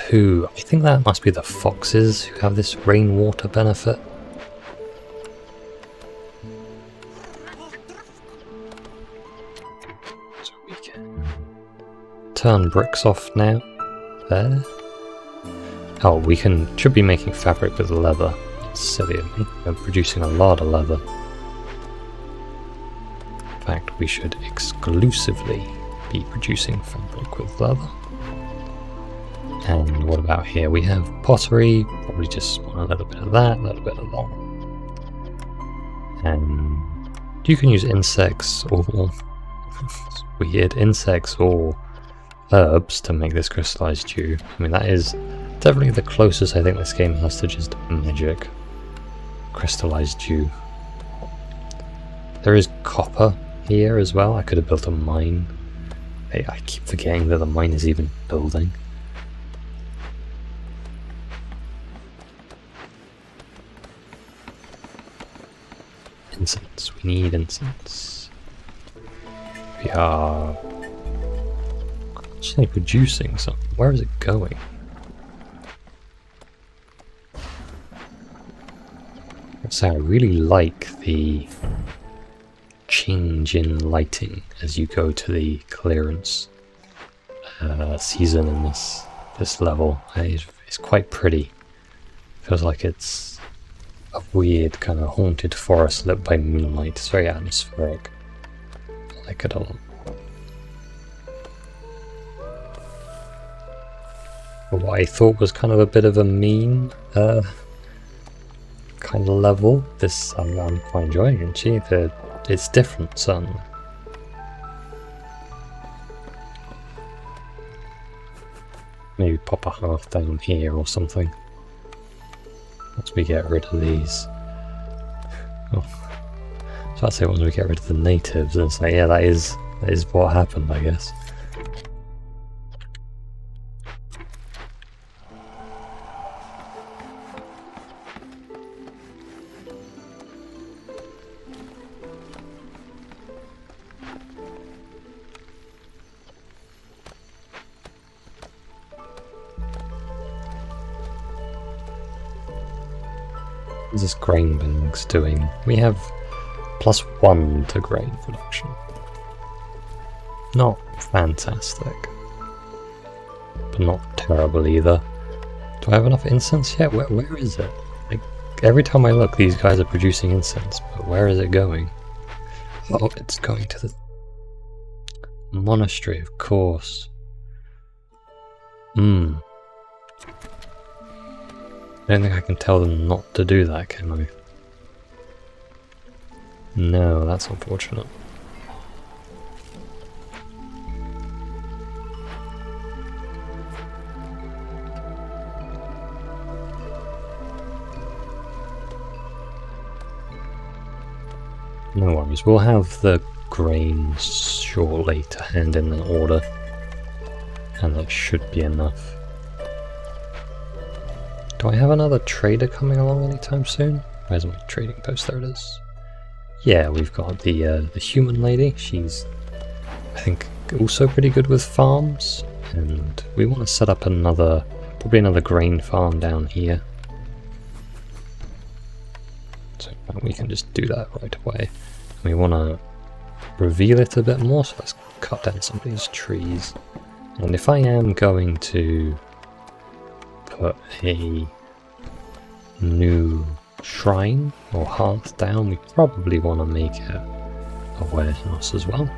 A: who. I think that must be the foxes who have this rainwater benefit. So we can turn bricks off now. There. Oh, we should be making fabric with leather. That's silly of me. I'm producing a lot of leather. In fact, we should exclusively be producing fabric with leather. And what about here? We have pottery, probably just want a little bit of that, a little bit of that. And you can use insects or weird insects or herbs to make this crystallized dew. I mean, that is definitely the closest I think this game has to just magic. Crystallized dew. There is copper here as well. I could have built a mine. I keep forgetting that the mine is even building. Incense. We need incense. We are constantly producing something. Where is it going? So I really like the change in lighting as you go to the clearance season in this level. It's quite pretty. Feels like it's a weird kind of haunted forest lit by moonlight. It's very atmospheric. I like it a lot. For what I thought was kind of a bit of a mean kind of level, this I'm quite enjoying it. Gee, it's different, certainly. Maybe pop a hearth down here or something. Once we get rid of these. Oh. So I'd say once we get rid of the natives, and it's like, yeah, that is what happened, I guess. What's this grain bags doing? We have +1 to grain production. Not fantastic, but not terrible either. Do I have enough incense yet? Where is it? Like, every time I look, these guys are producing incense, but where is it going? Oh, it's going to the monastery, of course. I don't think I can tell them not to do that, can I? No, that's unfortunate. No worries, we'll have the grain shortly to hand in the order, and that should be enough. Do I have another trader coming along anytime soon? Where's my trading post? There it is. Yeah, we've got the human lady. She's, I think, also pretty good with farms, and we want to set up probably another grain farm down here. So we can just do that right away. And we want to reveal it a bit more, so let's cut down some of these trees. And if I am going to put a new shrine or hearth down, we probably want to make it a warehouse as well.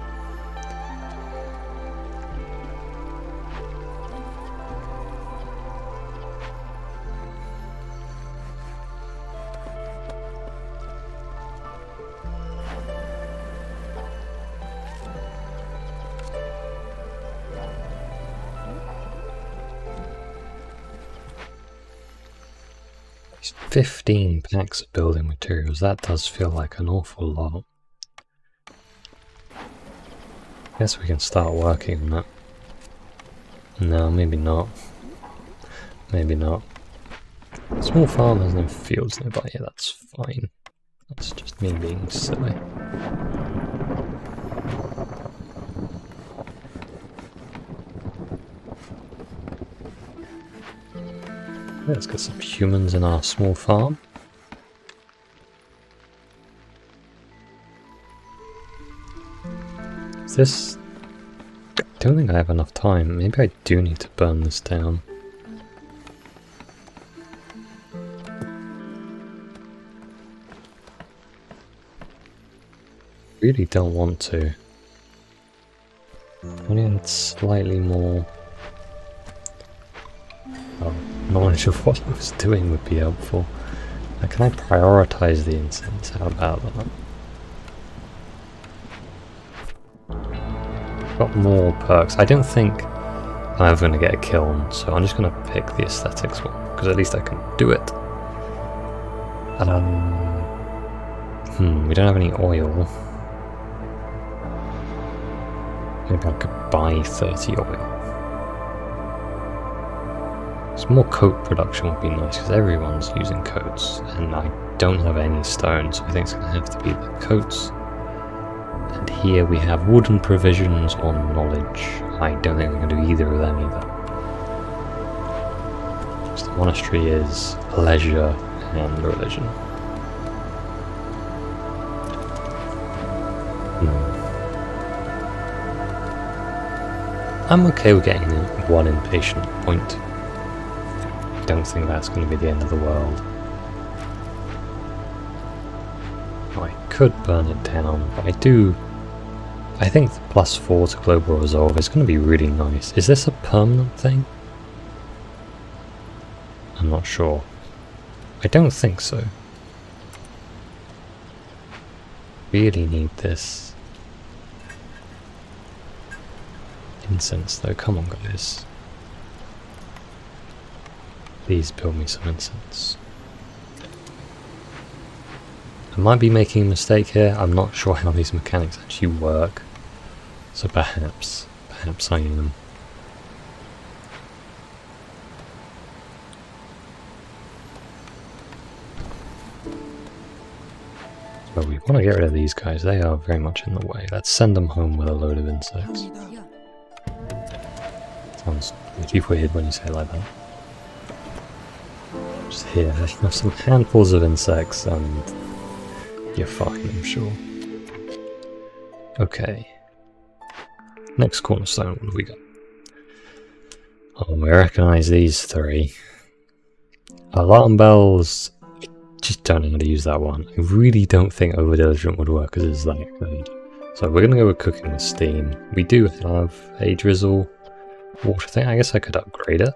A: 15 packs of building materials, that does feel like an awful lot. Guess we can start working on that. No, maybe not. Maybe not. Small farm has no fields nearby, yeah, that's fine. That's just me being silly. Let's get some humans in our small farm. Is this... I don't think I have enough time. Maybe I do need to burn this down. Really don't want to. Only had slightly more knowledge of what I was doing would be helpful. Now, can I prioritize the incense? How about that? Got more perks. I don't think I'm ever going to get a kiln, so I'm just going to pick the aesthetics one, because at least I can do it. We don't have any oil. Maybe I could buy 30 oil. Some more coat production would be nice, because everyone's using coats, and I don't have any stone, so I think it's going to have to be the coats. And here we have wooden provisions or knowledge. I don't think I'm going to do either of them either. So the monastery is leisure and religion. I'm okay with getting one impatient point. I don't think that's going to be the end of the world. Oh, I could burn it down, but I think the +4 to global resolve is going to be really nice. Is this a permanent thing? I'm not sure. I don't think so. Really need this incense though, come on guys. Please build me some incense. I might be making a mistake here, I'm not sure how these mechanics actually work. So perhaps I am. But we want to get rid of these guys, they are very much in the way. Let's send them home with a load of insects. Sounds really weird when you say it like that. Just here, have some handfuls of insects and you're fine, I'm sure. Okay. Next cornerstone, what do we got? Oh, I recognise these three. Alarm bells, I just don't know how to use that one. I really don't think over diligent would work because it's that good. So we're going to go with cooking with steam. We do have a drizzle water thing. I guess I could upgrade it.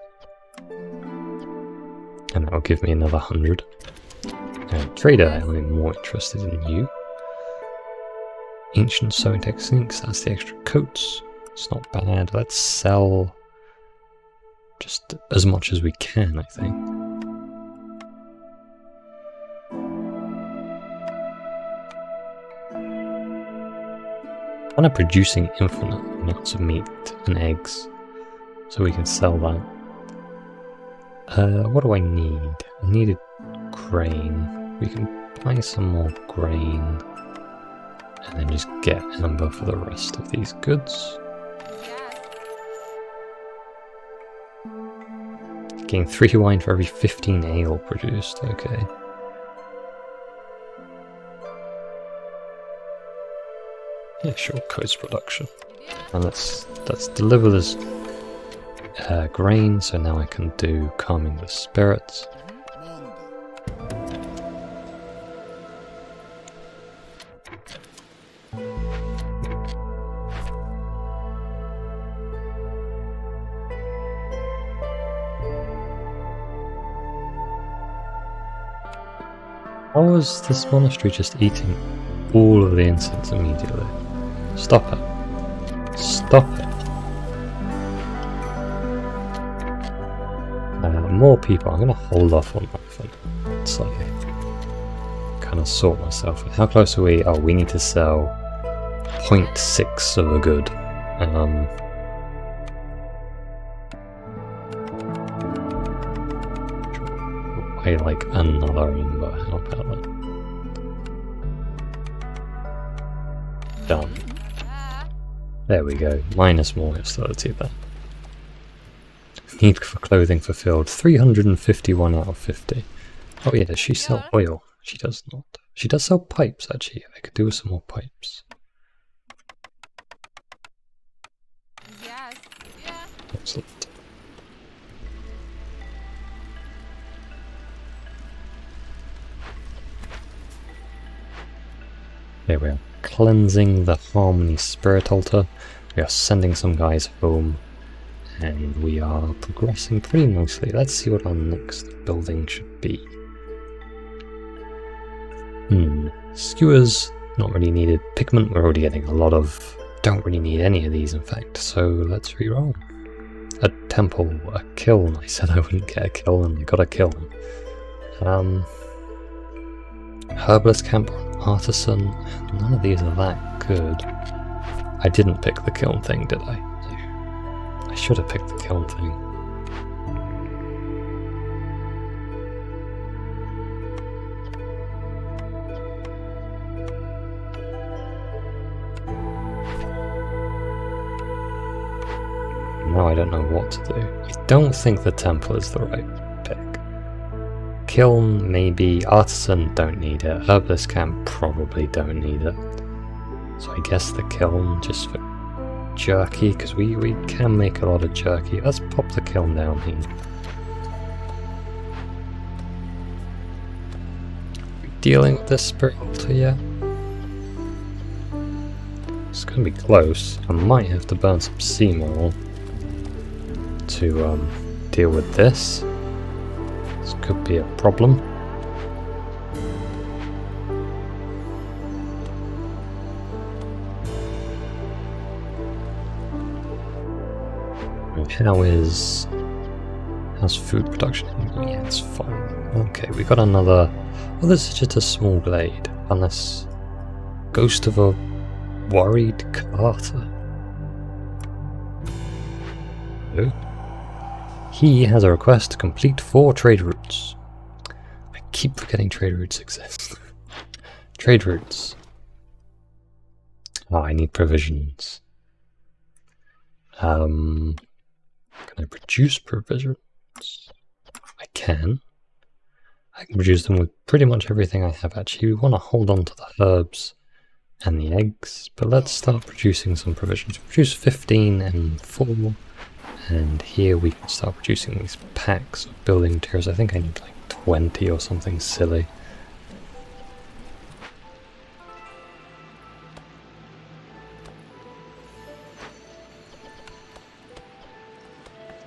A: And that will give me another 100. Trader, I'm more interested in you. Ancient sewing techniques, that's the extra coats. It's not bad. Let's sell just as much as we can, I think. I'm producing infinite amounts of meat and eggs, so we can sell that. What do I need? I needed grain. We can buy some more grain and then just get amber for the rest of these goods. Getting 3 wine for every 15 ale produced, okay. Yeah, sure, coast production. And let's deliver this grain, so now I can do calming the spirits. How was this monastery just eating all of the incense immediately? Stop it. more people. I'm gonna hold off on that for now. It's like kind of sort myself. How close are we? Oh, we need to sell 0.6 of a good. I like another number. How about that? Done. There we go. Minus more hostility there. Need for clothing fulfilled. 351 out of 50. Oh yeah, does she sell oil? She does not. She does sell pipes, actually. I could do with some more pipes.
B: Yes. Yeah.
A: Excellent. There we are. Cleansing the Harmony Spirit Altar. We are sending some guys home. And we are progressing pretty nicely. Let's see what our next building should be. Skewers, not really needed. Pigment, we're already getting a lot of. Don't really need any of these, in fact. So let's reroll. A temple, a kiln. I said I wouldn't get a kiln, and I got a kiln. Herbalist camp, artisan. None of these are that good. I didn't pick the kiln thing, did I? I should have picked the kiln thing. Now I don't know what to do. I don't think the temple is the right pick. Kiln, maybe. Artisan, don't need it. Herbalist camp, probably don't need it. So I guess the kiln, just for jerky, because we can make a lot of jerky. Let's pop the kiln down here. Dealing with this spirit altar yet? It's going to be close. I might have to burn some sea moral to deal with this. This could be a problem. How's food production? Yeah, it's fine. Okay, we got another. Well, this is just a small glade. Unless ghost of a worried Carter. Hello? He has a request to complete 4 trade routes. I keep forgetting trade routes exist. Trade routes. Oh, I need provisions. Can I produce provisions? I can. I can produce them with pretty much everything I have. Actually, we want to hold on to the herbs and the eggs, but let's start producing some provisions. Produce 15 and 4, and here we can start producing these packs of building materials. I think I need like 20 or something silly.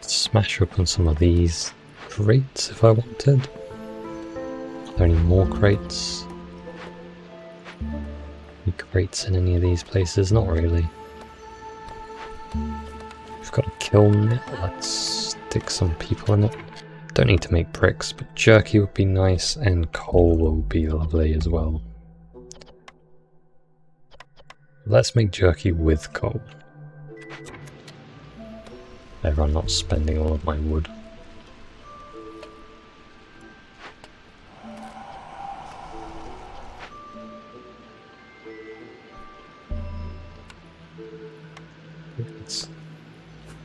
A: Smash open some of these crates if I wanted. Are there any more crates? Any crates in any of these places? Not really. We've got a kiln now. Let's stick some people in it. Don't need to make bricks, but jerky would be nice and coal will be lovely as well. Let's make jerky with coal. I'm not spending all of my wood.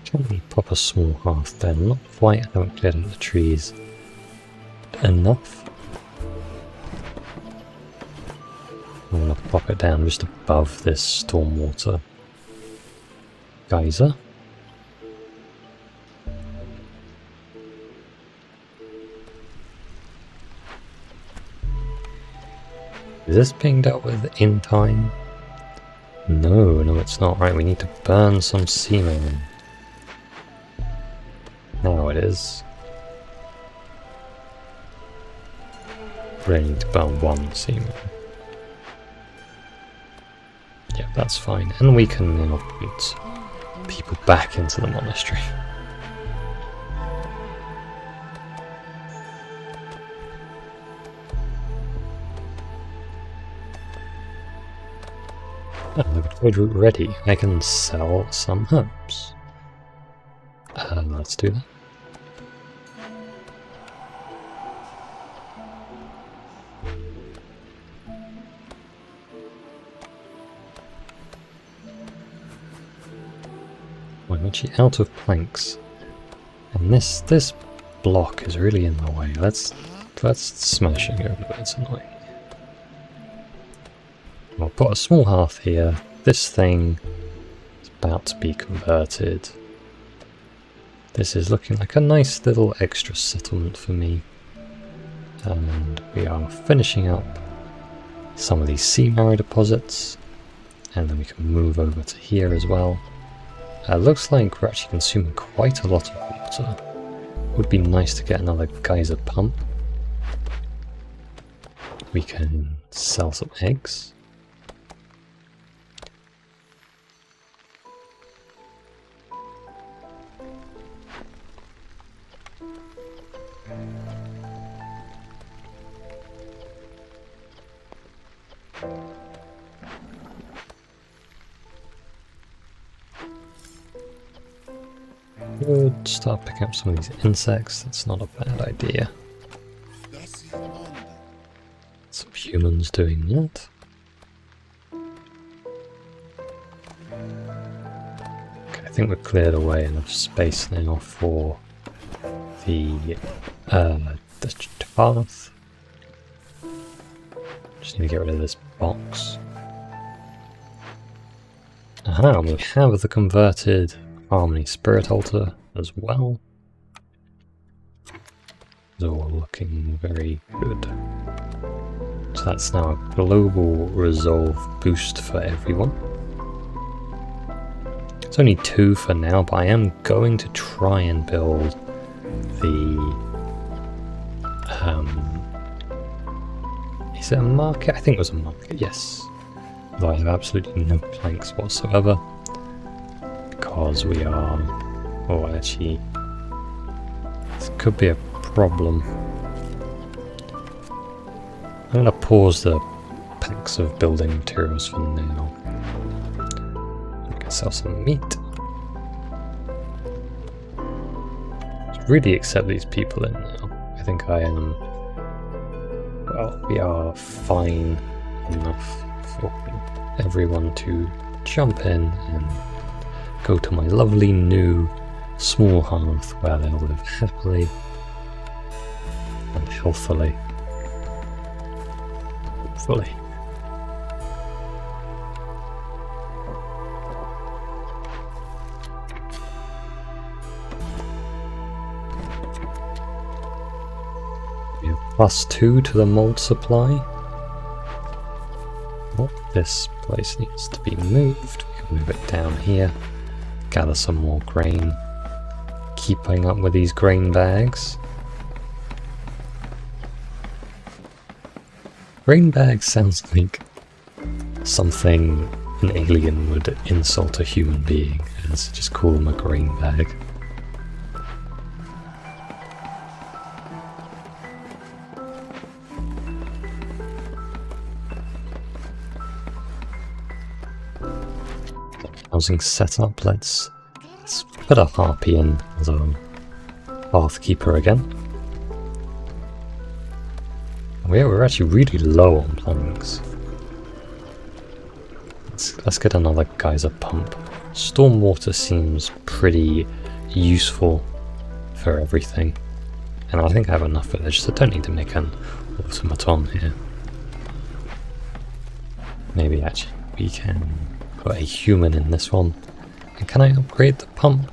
A: Can we pop a small hearth there? Not quite, I haven't cleared out the trees enough. I'm going to pop it down just above this stormwater geyser. Is this being dealt with in time? No, it's not. Right, we need to burn some seamen. Now it is. Really need to burn 1 seaman. Yeah, that's fine. And we can now put people back into the monastery. I have a trade route ready. I can sell some herbs. Let's do that. I'm actually out of planks, and this block is really in the way. Let's smash it over. It's annoying. I'll put a small hearth here. This thing is about to be converted. This is looking like a nice little extra settlement for me. And we are finishing up some of these sea marrow deposits. And then we can move over to here as well. Looks like we're actually consuming quite a lot of water. Would be nice to get another geyser pump. We can sell some eggs. Could start picking up some of these insects, that's not a bad idea. Some humans doing that. Okay, I think we've cleared away enough space now for the path. Just need to get rid of this box. Aha, we have the converted Harmony Spirit Altar as well. It's all looking very good. So that's now a global resolve boost for everyone. It's only 2 for now, but I am going to try and build the... is it a market? I think it was a market, yes. Though I have absolutely no planks whatsoever. Because we are... oh, actually... this could be a problem. I'm going to pause the packs of building materials for now. I can sell some meat. Let's really accept these people in now. I think I am... well, we are fine enough for everyone to jump in and go to my lovely new small hearth where they'll live happily and healthily. Hopefully. We have +2 to the mold supply. Oh, this place needs to be moved. We can move it down here. Gather some more grain. Keeping up with these grain bags. Grain bag sounds like something an alien would insult a human being, and just call them a grain bag. Housing setup, let's put a harpy in as a path keeper again. We're actually really low on planks. Let's get another geyser pump. Stormwater seems pretty useful for everything. And I think I have enough village, so I don't need to make an automaton here. Maybe actually we can put a human in this one. And can I upgrade the pump?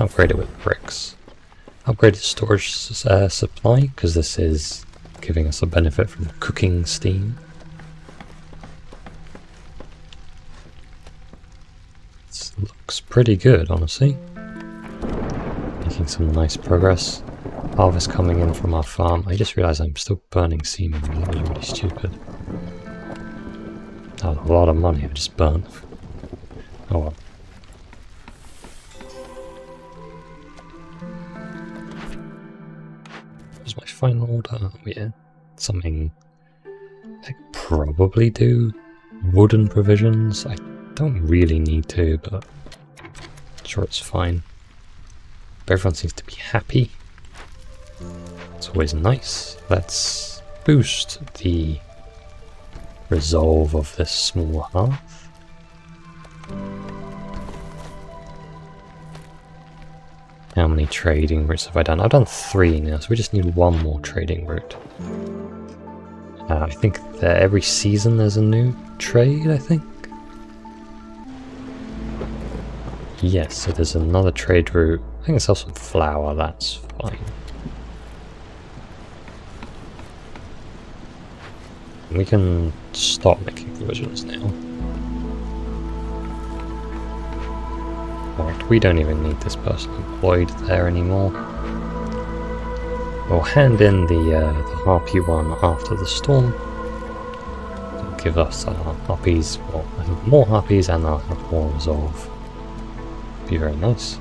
A: Upgrade it with bricks. Upgrade storage supply, because this is giving us a benefit from cooking steam. This looks pretty good, honestly. Making some nice progress. Harvest coming in from our farm. I just realised I'm still burning semen. That was really stupid. That was a lot of money I just burnt. Oh well. Was my final order? Oh yeah. Something I could probably do wooden provisions. I don't really need to, but I'm sure it's fine. But everyone seems to be happy. It's always nice. Let's boost the resolve of this small hearth. How many trading routes have I done? I've done 3 now, so we just need 1 more trading route. I think that every season there's a new trade, I think. Yes, so there's another trade route. I think it's also some flour, that's fine. We can stop making provisions now. Alright, we don't even need this person employed there anymore. We'll hand in the harpy one after the storm. It'll give us harpies, well, I have more harpies and I'll have more resolve. Be very nice.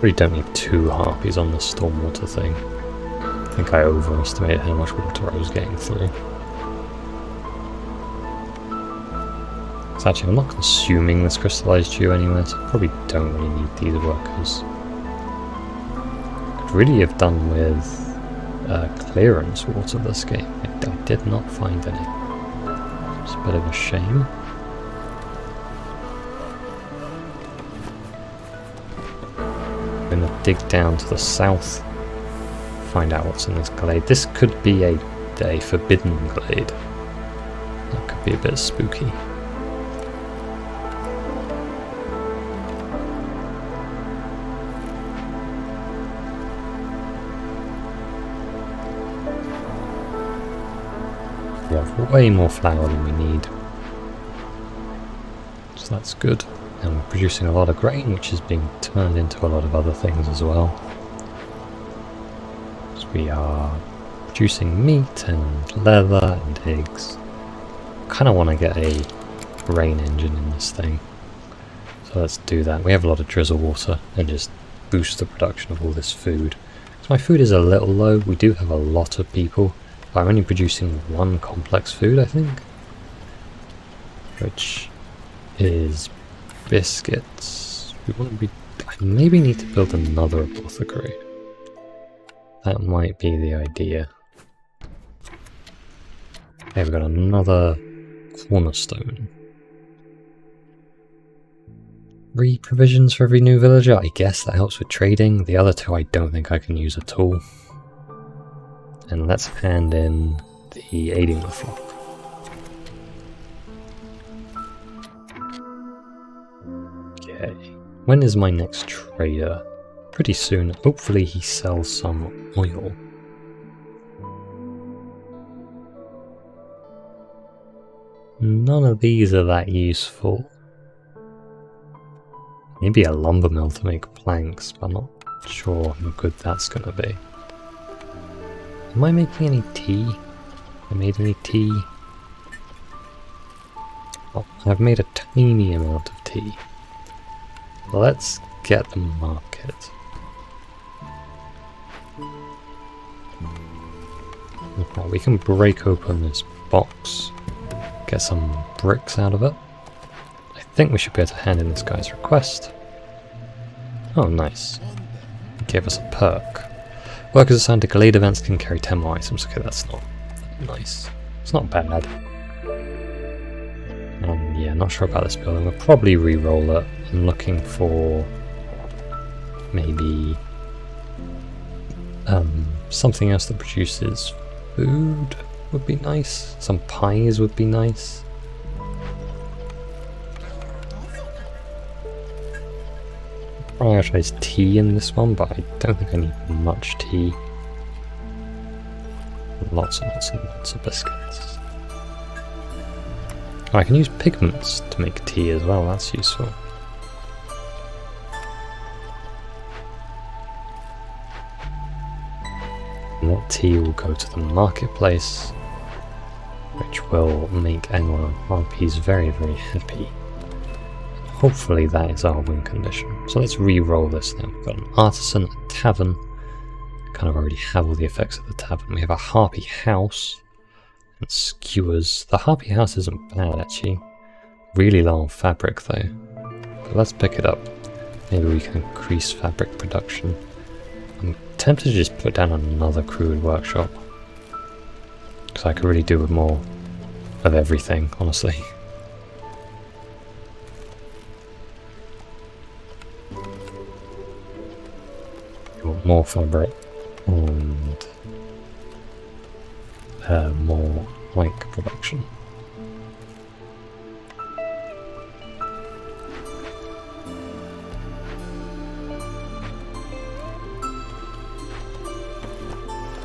A: Really don't need 2 harpies on the stormwater thing. I think I overestimated how much water I was getting through. So actually, I'm not consuming this crystallized dew anywhere, so I probably don't really need these workers. Could really have done with clearance water this game. I did not find any. It's a bit of a shame. I'm gonna dig down to the south, find out what's in this glade. This could be a forbidden glade. That could be a bit spooky. We have way more flour than we need, so that's good. And we're producing a lot of grain, which is being turned into a lot of other things as well. So we are producing meat and leather and eggs. Kind of want to get a grain engine in this thing, so let's do that. We have a lot of drizzle water and just boost the production of all this food. So my food is a little low. We do have a lot of people. I'm only producing 1 complex food, I think, which is biscuits. We want to be. I maybe need to build another apothecary. That might be the idea. Okay, we've got another cornerstone. 3 provisions for every new villager. I guess that helps with trading. The other 2 I don't think I can use at all. And let's hand in the aiding the flock. Okay. When is my next trader? Pretty soon. Hopefully he sells some oil. None of these are that useful. Maybe a lumber mill to make planks, but I'm not sure how good that's gonna be. Am I making any tea? Have I made any tea? Oh, I've made a tiny amount of tea. Let's get the market. Okay, we can break open this box, get some bricks out of it. I think we should be able to hand in this guy's request. Oh, nice. He gave us a perk. Workers assigned to glade events can carry 10 more items. Okay, that's not nice. It's not bad. Yeah, not sure about this building. We'll probably re-roll it. I'm looking for maybe something else that produces food would be nice. Some pies would be nice. Prioritize tea in this one, but I don't think I need much tea. Lots and lots and lots of biscuits. Oh, I can use pigments to make tea as well, that's useful. And that tea will go to the marketplace, which will make anyone on RPs very, very happy. Hopefully that is our win condition. So let's re-roll this now. We've got an artisan, a tavern, kind of already have all the effects of the tavern. We have a harpy house and skewers. The harpy house isn't bad actually. Really low on fabric though. But let's pick it up. Maybe we can increase fabric production. I'm tempted to just put down another crude workshop. Because I could really do with more of everything, honestly. More fabric and more plank production.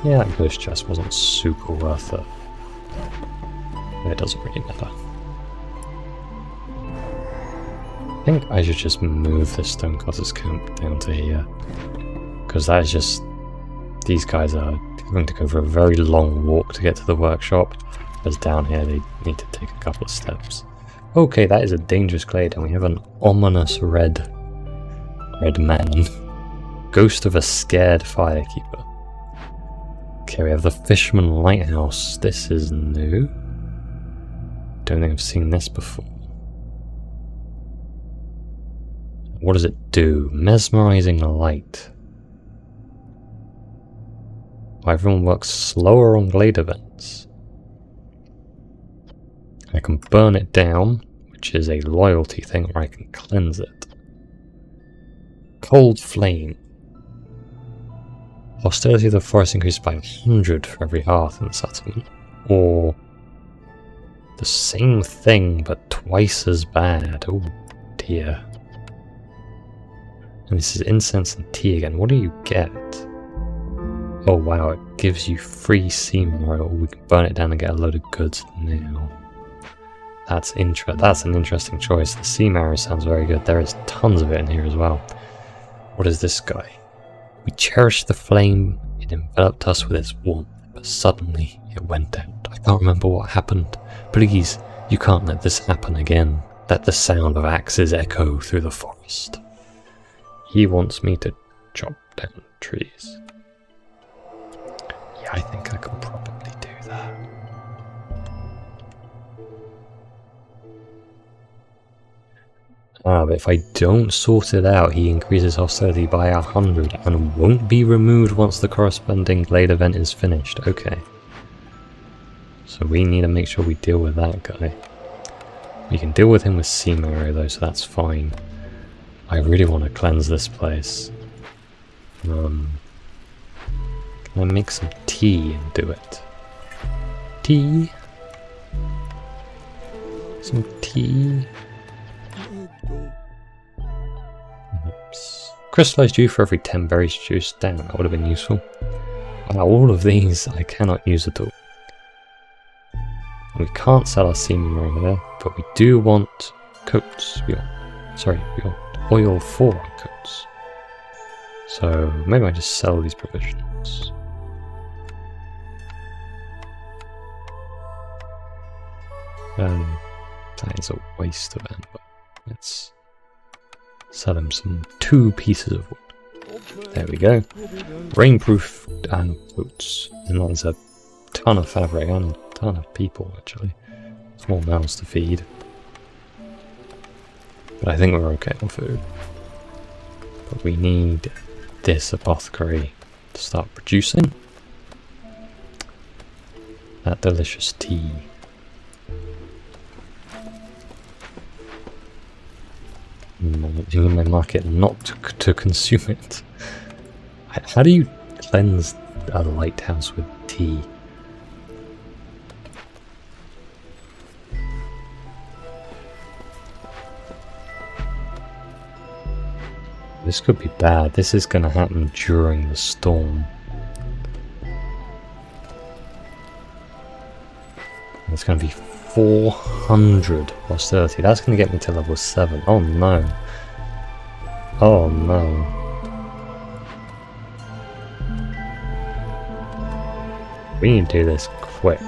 A: Yeah, that ghost chest wasn't super worth it. It doesn't really matter. I think I should just move the stonecutter's camp down to here. Because that is just... These guys are having to go for a very long walk to get to the workshop. Whereas down here they need to take a couple of steps. Okay, that is a dangerous glade, and we have an ominous red man. Ghost of a scared firekeeper. Okay, we have the Fisherman Lighthouse. This is new. Don't think I've seen this before. What does it do? Mesmerizing light. Why everyone works slower on glade events. I can burn it down, which is a loyalty thing, or I can cleanse it. Cold flame. Hostility of the forest increased by 100 for every hearth in the settlement. Or the same thing, but twice as bad. Oh dear. And this is incense and tea again. What do you get? Oh wow, it gives you free seam oil. We can burn it down and get a load of goods now. That's an interesting choice. The seam arrow sounds very good. There is tons of it in here as well. What is this guy? We cherished the flame, it enveloped us with its warmth, but suddenly it went out. I can't remember what happened. Please, you can't let this happen again. Let the sound of axes echo through the forest. He wants me to chop down trees. Yeah, I think I could probably do that. But if I don't sort it out, he increases hostility by 100 and won't be removed once the corresponding glade event is finished. Okay. So we need to make sure we deal with that guy. We can deal with him with seam arrow though, so that's fine. I really want to cleanse this place. Can I make some tea and do it? Tea? Some tea? Oops. Crystallized dew for every 10 berries juice. Damn, that would have been useful. Wow, all of these I cannot use at all. We can't sell our seam over there, but we do want coats. We want oil for our coats. So maybe I just sell these provisions. That is a waste of amber. Let's sell him some 2 pieces of wood. There we go. Rainproof and boots. And that's a ton of fabric and a ton of people, actually. Small mouths to feed. But I think we're okay on food. But we need this apothecary to start producing that delicious tea. In my market not to consume it. How do you cleanse a lighthouse with tea? This could be bad. This is going to happen during the storm. It's going to be 400 hostility. That's going to get me to level 7. Oh no. Oh no. We need to do this quick.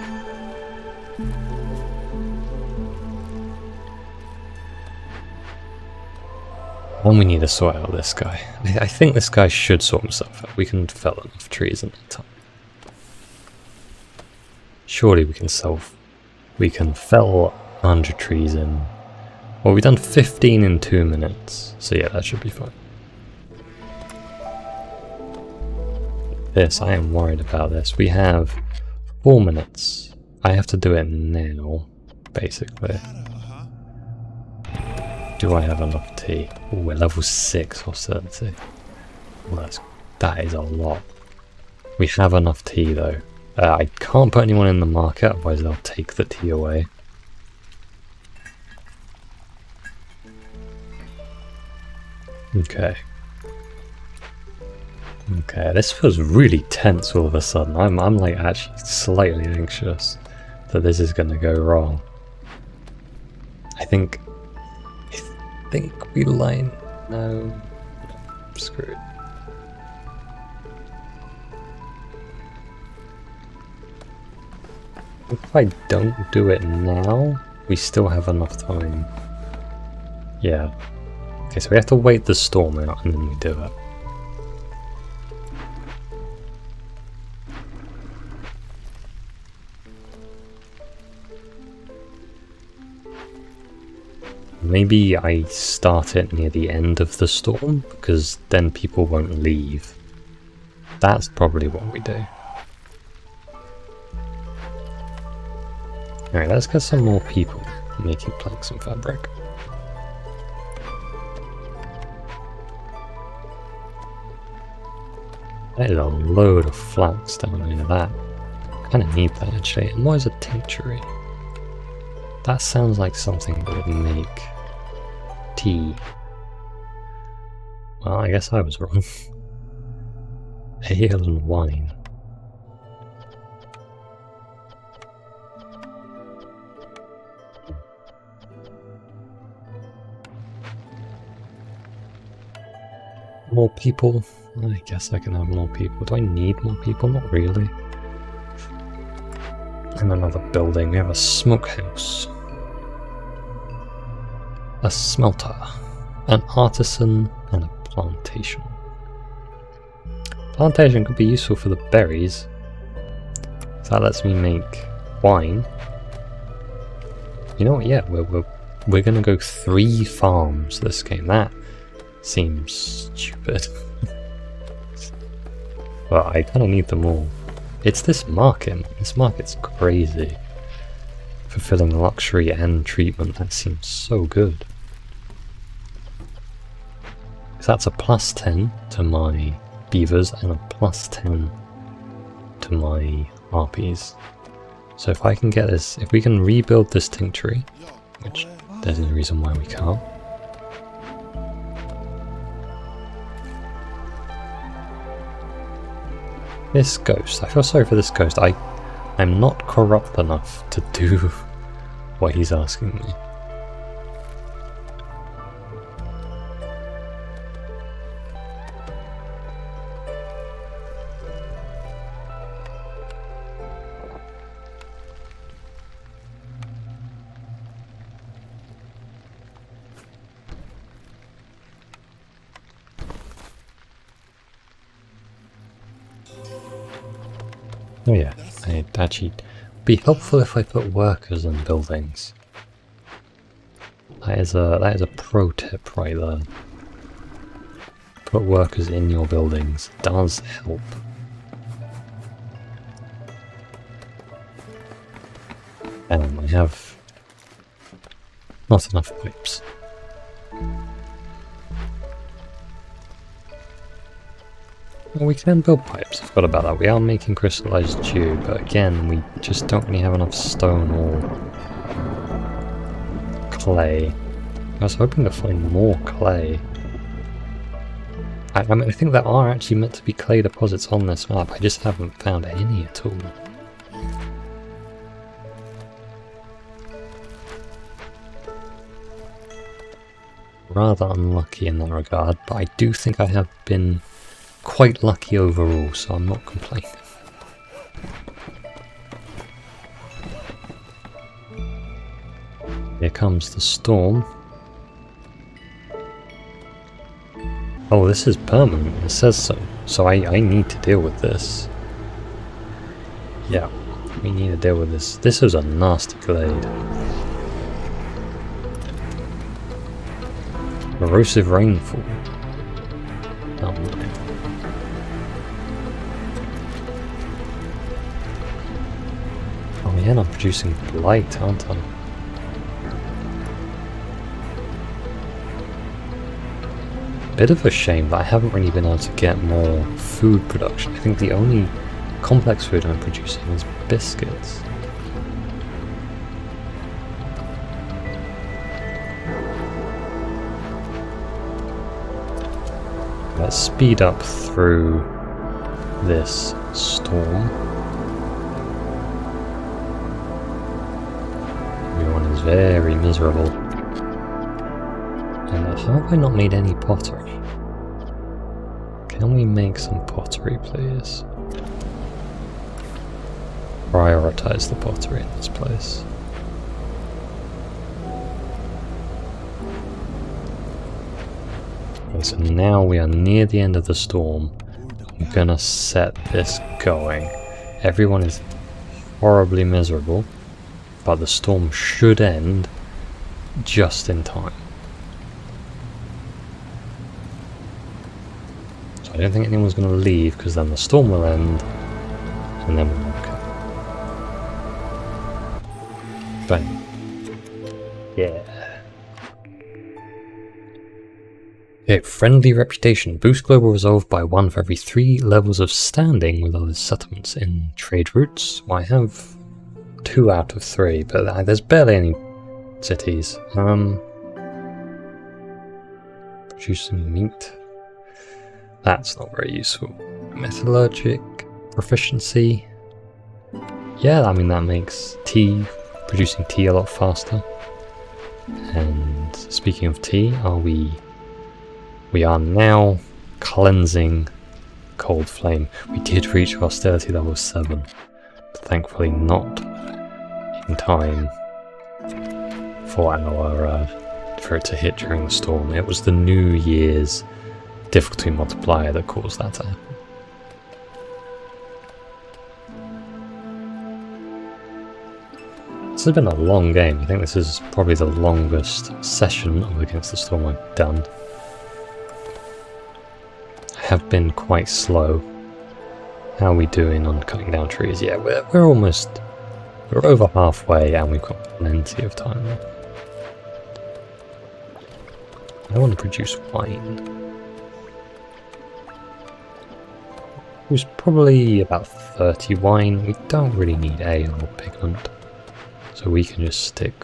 A: And we need to sort out this guy. I think this guy should sort himself out. We can fell enough trees in that time. Surely we can fell 100 trees in... Well, we've done 15 in 2 minutes. So yeah, that should be fine. This, I am worried about this. We have 4 minutes. I have to do it now, basically. Do I have enough tea? Oh, we're level 6 hostility. Well, that is a lot. We have enough tea though. I can't put anyone in the market, otherwise they'll take the tea away. Okay. Okay, this feels really tense all of a sudden. I'm like actually slightly anxious that this is going to go wrong. I think we line... No. Screw it. If I don't do it now, we still have enough time. Yeah. Okay, so we have to wait the storm out and then we do it. Maybe I start it near the end of the storm, because then people won't leave. That's probably what we do. Alright, let's get some more people making planks and fabric. That is a load of flax down there, that. I kind of need that actually. And what is a tincture? That sounds like something that would make tea. Well, I guess I was wrong. Ale and wine. More people? I guess I can have more people. Do I need more people? Not really. And another building. We have a smokehouse. A smelter. An artisan and a plantation. Plantation could be useful for the berries. So that lets me make wine. You know what? Yeah, we're gonna go 3 farms this game. That seems stupid. But I kind of need them all. It's this market. This market's crazy. Fulfilling luxury and treatment. That seems so good. So that's a +10 to my beavers and a +10 to my harpies. So if I can get this, if we can rebuild this tincture, which there's no reason why we can't. This ghost, I feel sorry for this ghost. I'm not corrupt enough to do what he's asking me. Oh yeah, it'd actually be helpful if I put workers in buildings. That is a pro tip right there. Put workers in your buildings does help. I have not enough pipes. Well, we can build pipes, I forgot about that. We are making crystallized dew, but again, we just don't really have enough stone or clay. I was hoping to find more clay. I mean, I think there are actually meant to be clay deposits on this map, I just haven't found any at all. Rather unlucky in that regard, but I do think I have been quite lucky overall, so I'm not complaining. Here comes the storm. Oh, this is permanent. It says so. So I need to deal with this. Yeah, we need to deal with this. This is a nasty glade. Erosive rainfall. Oh my. Oh yeah, I'm producing blight, aren't I? Bit of a shame that I haven't really been able to get more food production. I think the only complex food I'm producing is biscuits. Let's speed up through this storm. Everyone is very miserable. And how have I not made any pottery? Can we make some pottery, please? Prioritize the pottery in this place. Okay, so now we are near the end of the storm. I'm gonna set this going. Everyone is horribly miserable, but the storm should end just in time. So I don't think anyone's going to leave, because then the storm will end, and then we're okay. Bang. Yeah. Okay, friendly reputation. Boost global resolve by 1 for every 3 levels of standing with other settlements in trade routes. Well, I have 2 out of 3, but there's barely any cities. Producing meat. That's not very useful. Metallurgic proficiency. Yeah, I mean that makes tea, producing tea a lot faster. And speaking of tea, we are now cleansing Cold Flame. We did reach austerity level 7, but thankfully not in time for for it to hit during the storm. It was the New Year's difficulty multiplier that caused that to happen. This has been a long game. I think this is probably the longest session of Against the Storm I've done. I have been quite slow. How are we doing on cutting down trees? Yeah, we're over halfway, and we've got plenty of time left. I want to produce wine. It was probably about 30 wine. We don't really need ale or pigment, so we can just stick.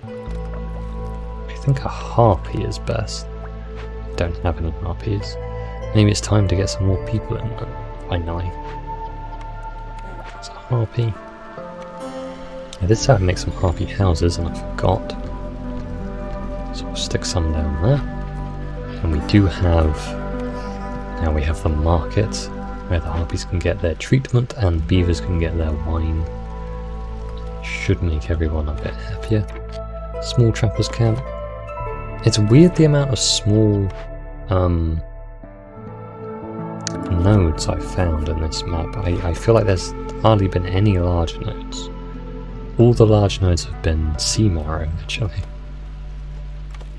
A: I think a harpy is best. Don't have any harpies. Maybe it's time to get some more people in finally. It's a harpy. I did say I'd make some harpy houses and I forgot. So we'll stick some down there. And we do have, now we have the market where the harpies can get their treatment and beavers can get their wine. Should make everyone a bit happier. Small trappers camp. It's weird the amount of small nodes I've found in this map. I feel like there's hardly been any large nodes. All the large nodes have been sea marrow actually.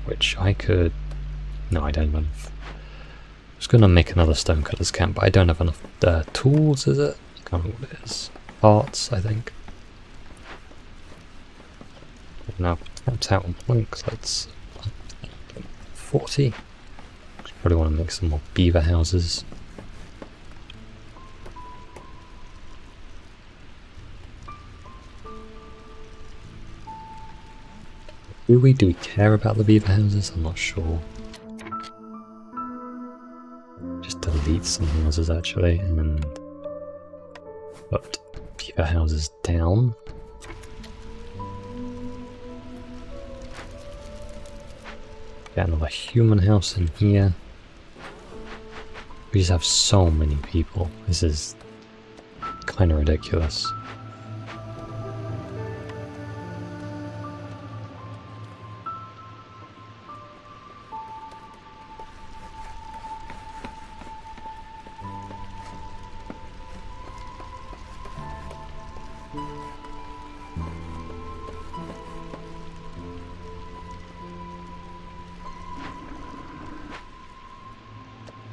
A: Which I could... No, I don't have enough. I was going to make another stonecutter's camp, but I don't have enough tools, is it? I can't remember what it is. Parts, I think. Now, tapped out on planks, that's 40. Probably want to make some more beaver houses. Do we care about the beaver houses? I'm not sure. Just delete some houses actually, and put beaver houses down. Get another human house in here. We just have so many people. This is kind of ridiculous.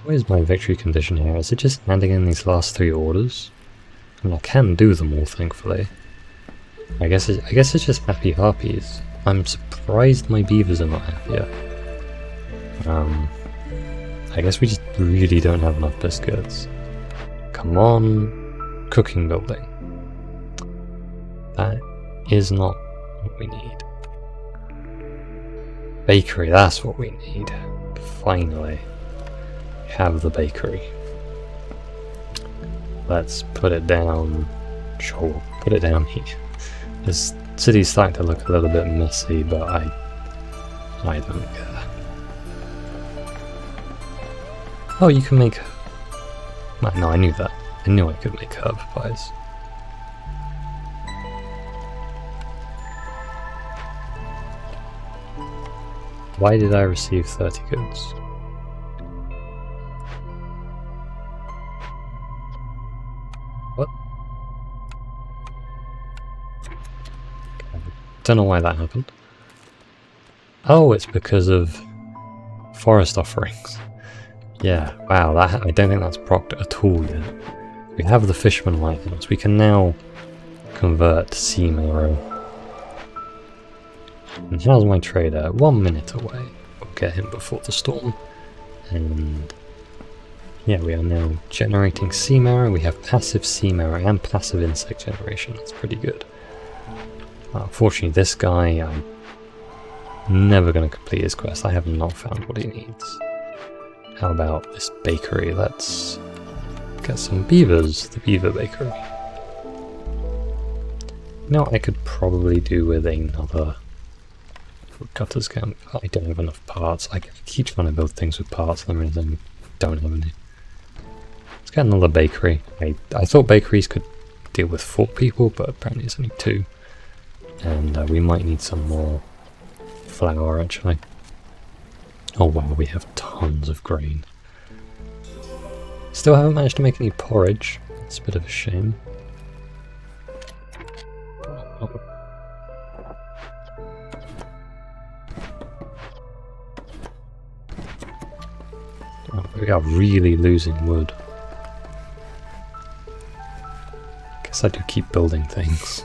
A: What is my victory condition here? Is it just handing in these last 3 orders? I mean, I can do them all, thankfully. I guess it's just happy harpies. I'm surprised my beavers are not happier. I guess we just really don't have enough biscuits. Come on, cooking building. That is not what we need. Bakery, that's what we need. Finally, we have the bakery. Let's put it down. Sure, we'll put it down here. This city's starting to look a little bit messy, but I don't care. Oh, you can make... No, I knew that. I knew I could make herb pies. Why did I receive 30 goods? What? Don't know why that happened. Oh, it's because of forest offerings. Yeah, wow, that I don't think that's procced at all yet. We have the fisherman lighthouse. We can now convert to sea marrow. And how's my trader? 1 minute away. We'll get him before the storm. And yeah, we are now generating sea marrow. We have passive sea marrow and passive insect generation. That's pretty good. Unfortunately, this guy, I'm never going to complete his quest. I have not found what he needs. How about this bakery? Let's get some beavers. The beaver bakery. Now I could probably do with another cutter's camp. I don't have enough parts. I keep trying to build things with parts and everything. Don't have any. Let's get another bakery. I thought bakeries could deal with 4 people, but apparently it's only 2. And we might need some more flour actually. Oh wow, we have tons of grain. Still haven't managed to make any porridge. It's a bit of a shame. Oh. Oh, we are really losing wood. Guess I do keep building things.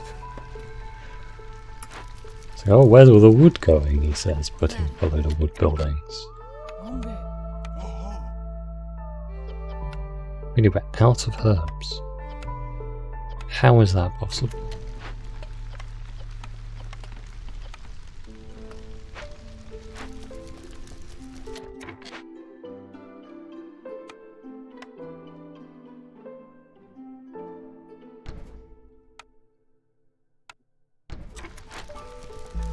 A: So, oh, where's all the wood going, he says, putting up a load of wood buildings. Really, we're out of herbs. How is that possible?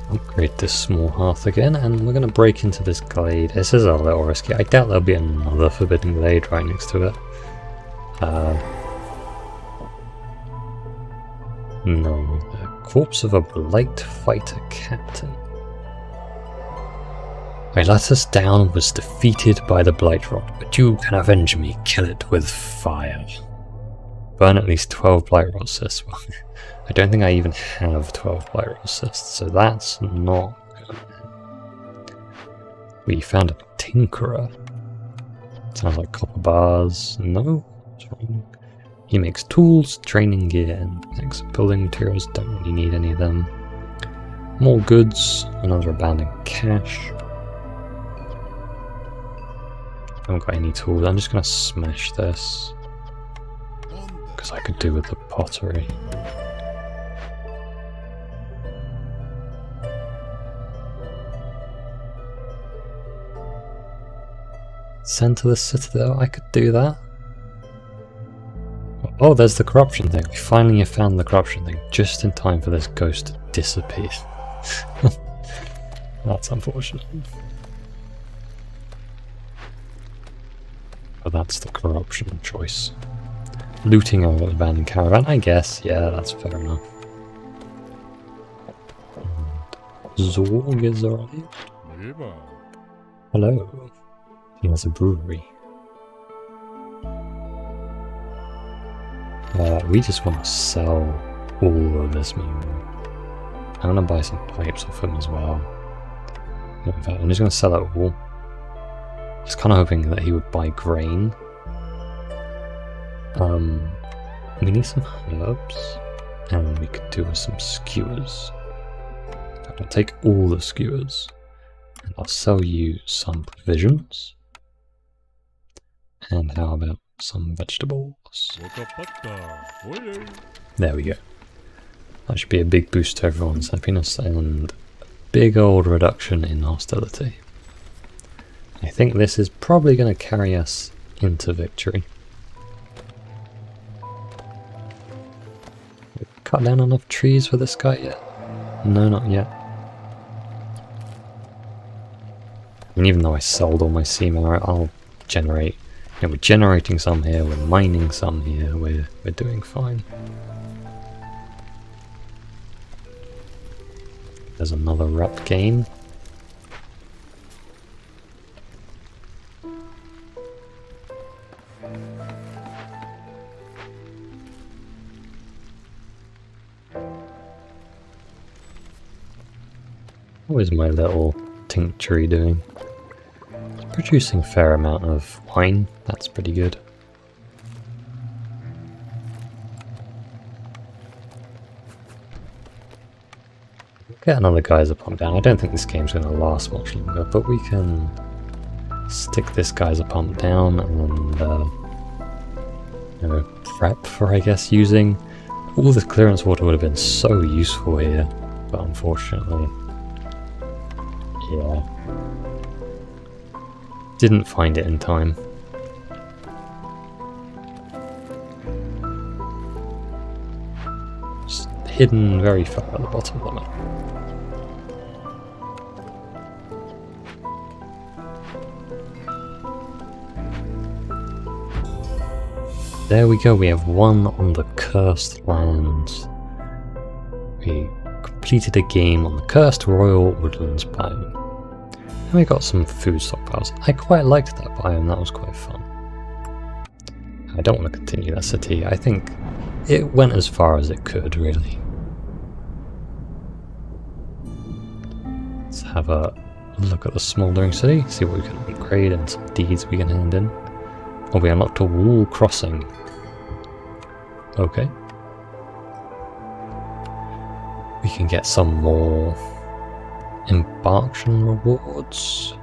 A: Upgrade this small hearth again, and we're going to break into this glade. This is a little risky. I doubt there'll be another forbidden glade right next to it. No, the corpse of a blight fighter captain. I let us down, was defeated by the blight rod, but you can avenge me, kill it with fire. Burn at least 12 blight rod cysts. Well, I don't think I even have 12 blight rod cysts, so that's not good. We found a tinkerer. Sounds like copper bars. No, what's wrong? He makes tools, training gear, and makes building materials. Don't really need any of them. More goods, another abandoned cache. I haven't got any tools. I'm just going to smash this. Because I could do with the pottery. Send to the citadel, I could do that. Oh, there's the corruption thing. We finally have found the corruption thing, just in time for this ghost to disappear. That's unfortunate. But that's the corruption choice. Looting our abandoned caravan, I guess. Yeah, that's fair enough. And Zorg is arrived. Hello. He has a brewery. We just want to sell all of this mineral. I'm going to buy some pipes off him as well. In fact, I'm just going to sell it all. was kind of hoping that he would buy grain. We need some herbs, and we could do with some skewers. I'll take all the skewers, and I'll sell you some provisions. And how about some vegetables? There we go. That should be a big boost to everyone's happiness and a big old reduction in hostility. I think this is probably going to carry us into victory. Cut down enough trees for this guy yet? No, not yet. And even though I sold all my seam, I'll generate. You know, we're generating some here, we're mining some here, we're doing fine. There's another rep gain. What is my little tincture doing? It's producing a fair amount of wine, that's pretty good. Get another geyser pump down. I don't think this game's going to last much longer, but we can stick this geyser pump down and you know, prep for, I guess, using. All the clearance water would have been so useful here, but unfortunately, yeah, didn't find it in time. Just hidden very far at the bottom of the map. There we go, we have one on the cursed lands. We completed a game on the cursed Royal Woodlands biome. And we got some food stockpiles. I quite liked that biome, that was quite fun. I don't want to continue that city, I think it went as far as it could, really. Let's have a look at the smouldering city, see what we can upgrade and some deeds we can hand in. Oh, we unlocked a wall crossing. Okay. We can get some more embarkation rewards.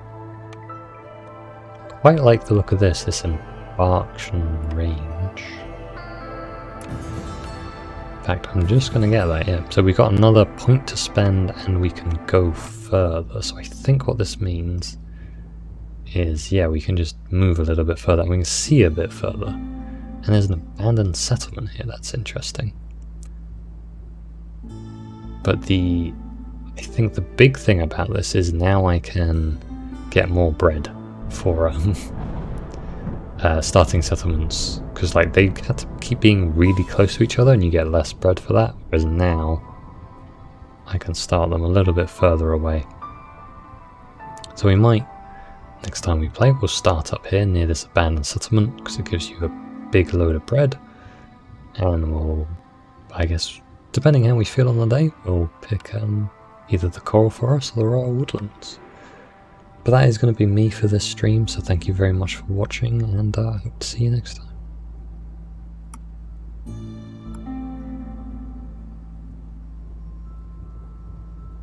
A: Quite like the look of this embarkation range. In fact, I'm just going to get that, yeah. So we got another point to spend and we can go further. So I think what this means is, yeah, we can just move a little bit further and we can see a bit further. And there's an abandoned settlement here, that's interesting. But I think the big thing about this is now I can get more bread for starting settlements. Because like they had to keep being really close to each other and you get less bread for that. Whereas now I can start them a little bit further away. So we might, next time we play, we'll start up here near this abandoned settlement because it gives you a big load of bread, and we'll, I guess, depending how we feel on the day, we'll pick either the Coral Forest or the Royal Woodlands. But that is going to be me for this stream, so thank you very much for watching, and I hope to see you next time.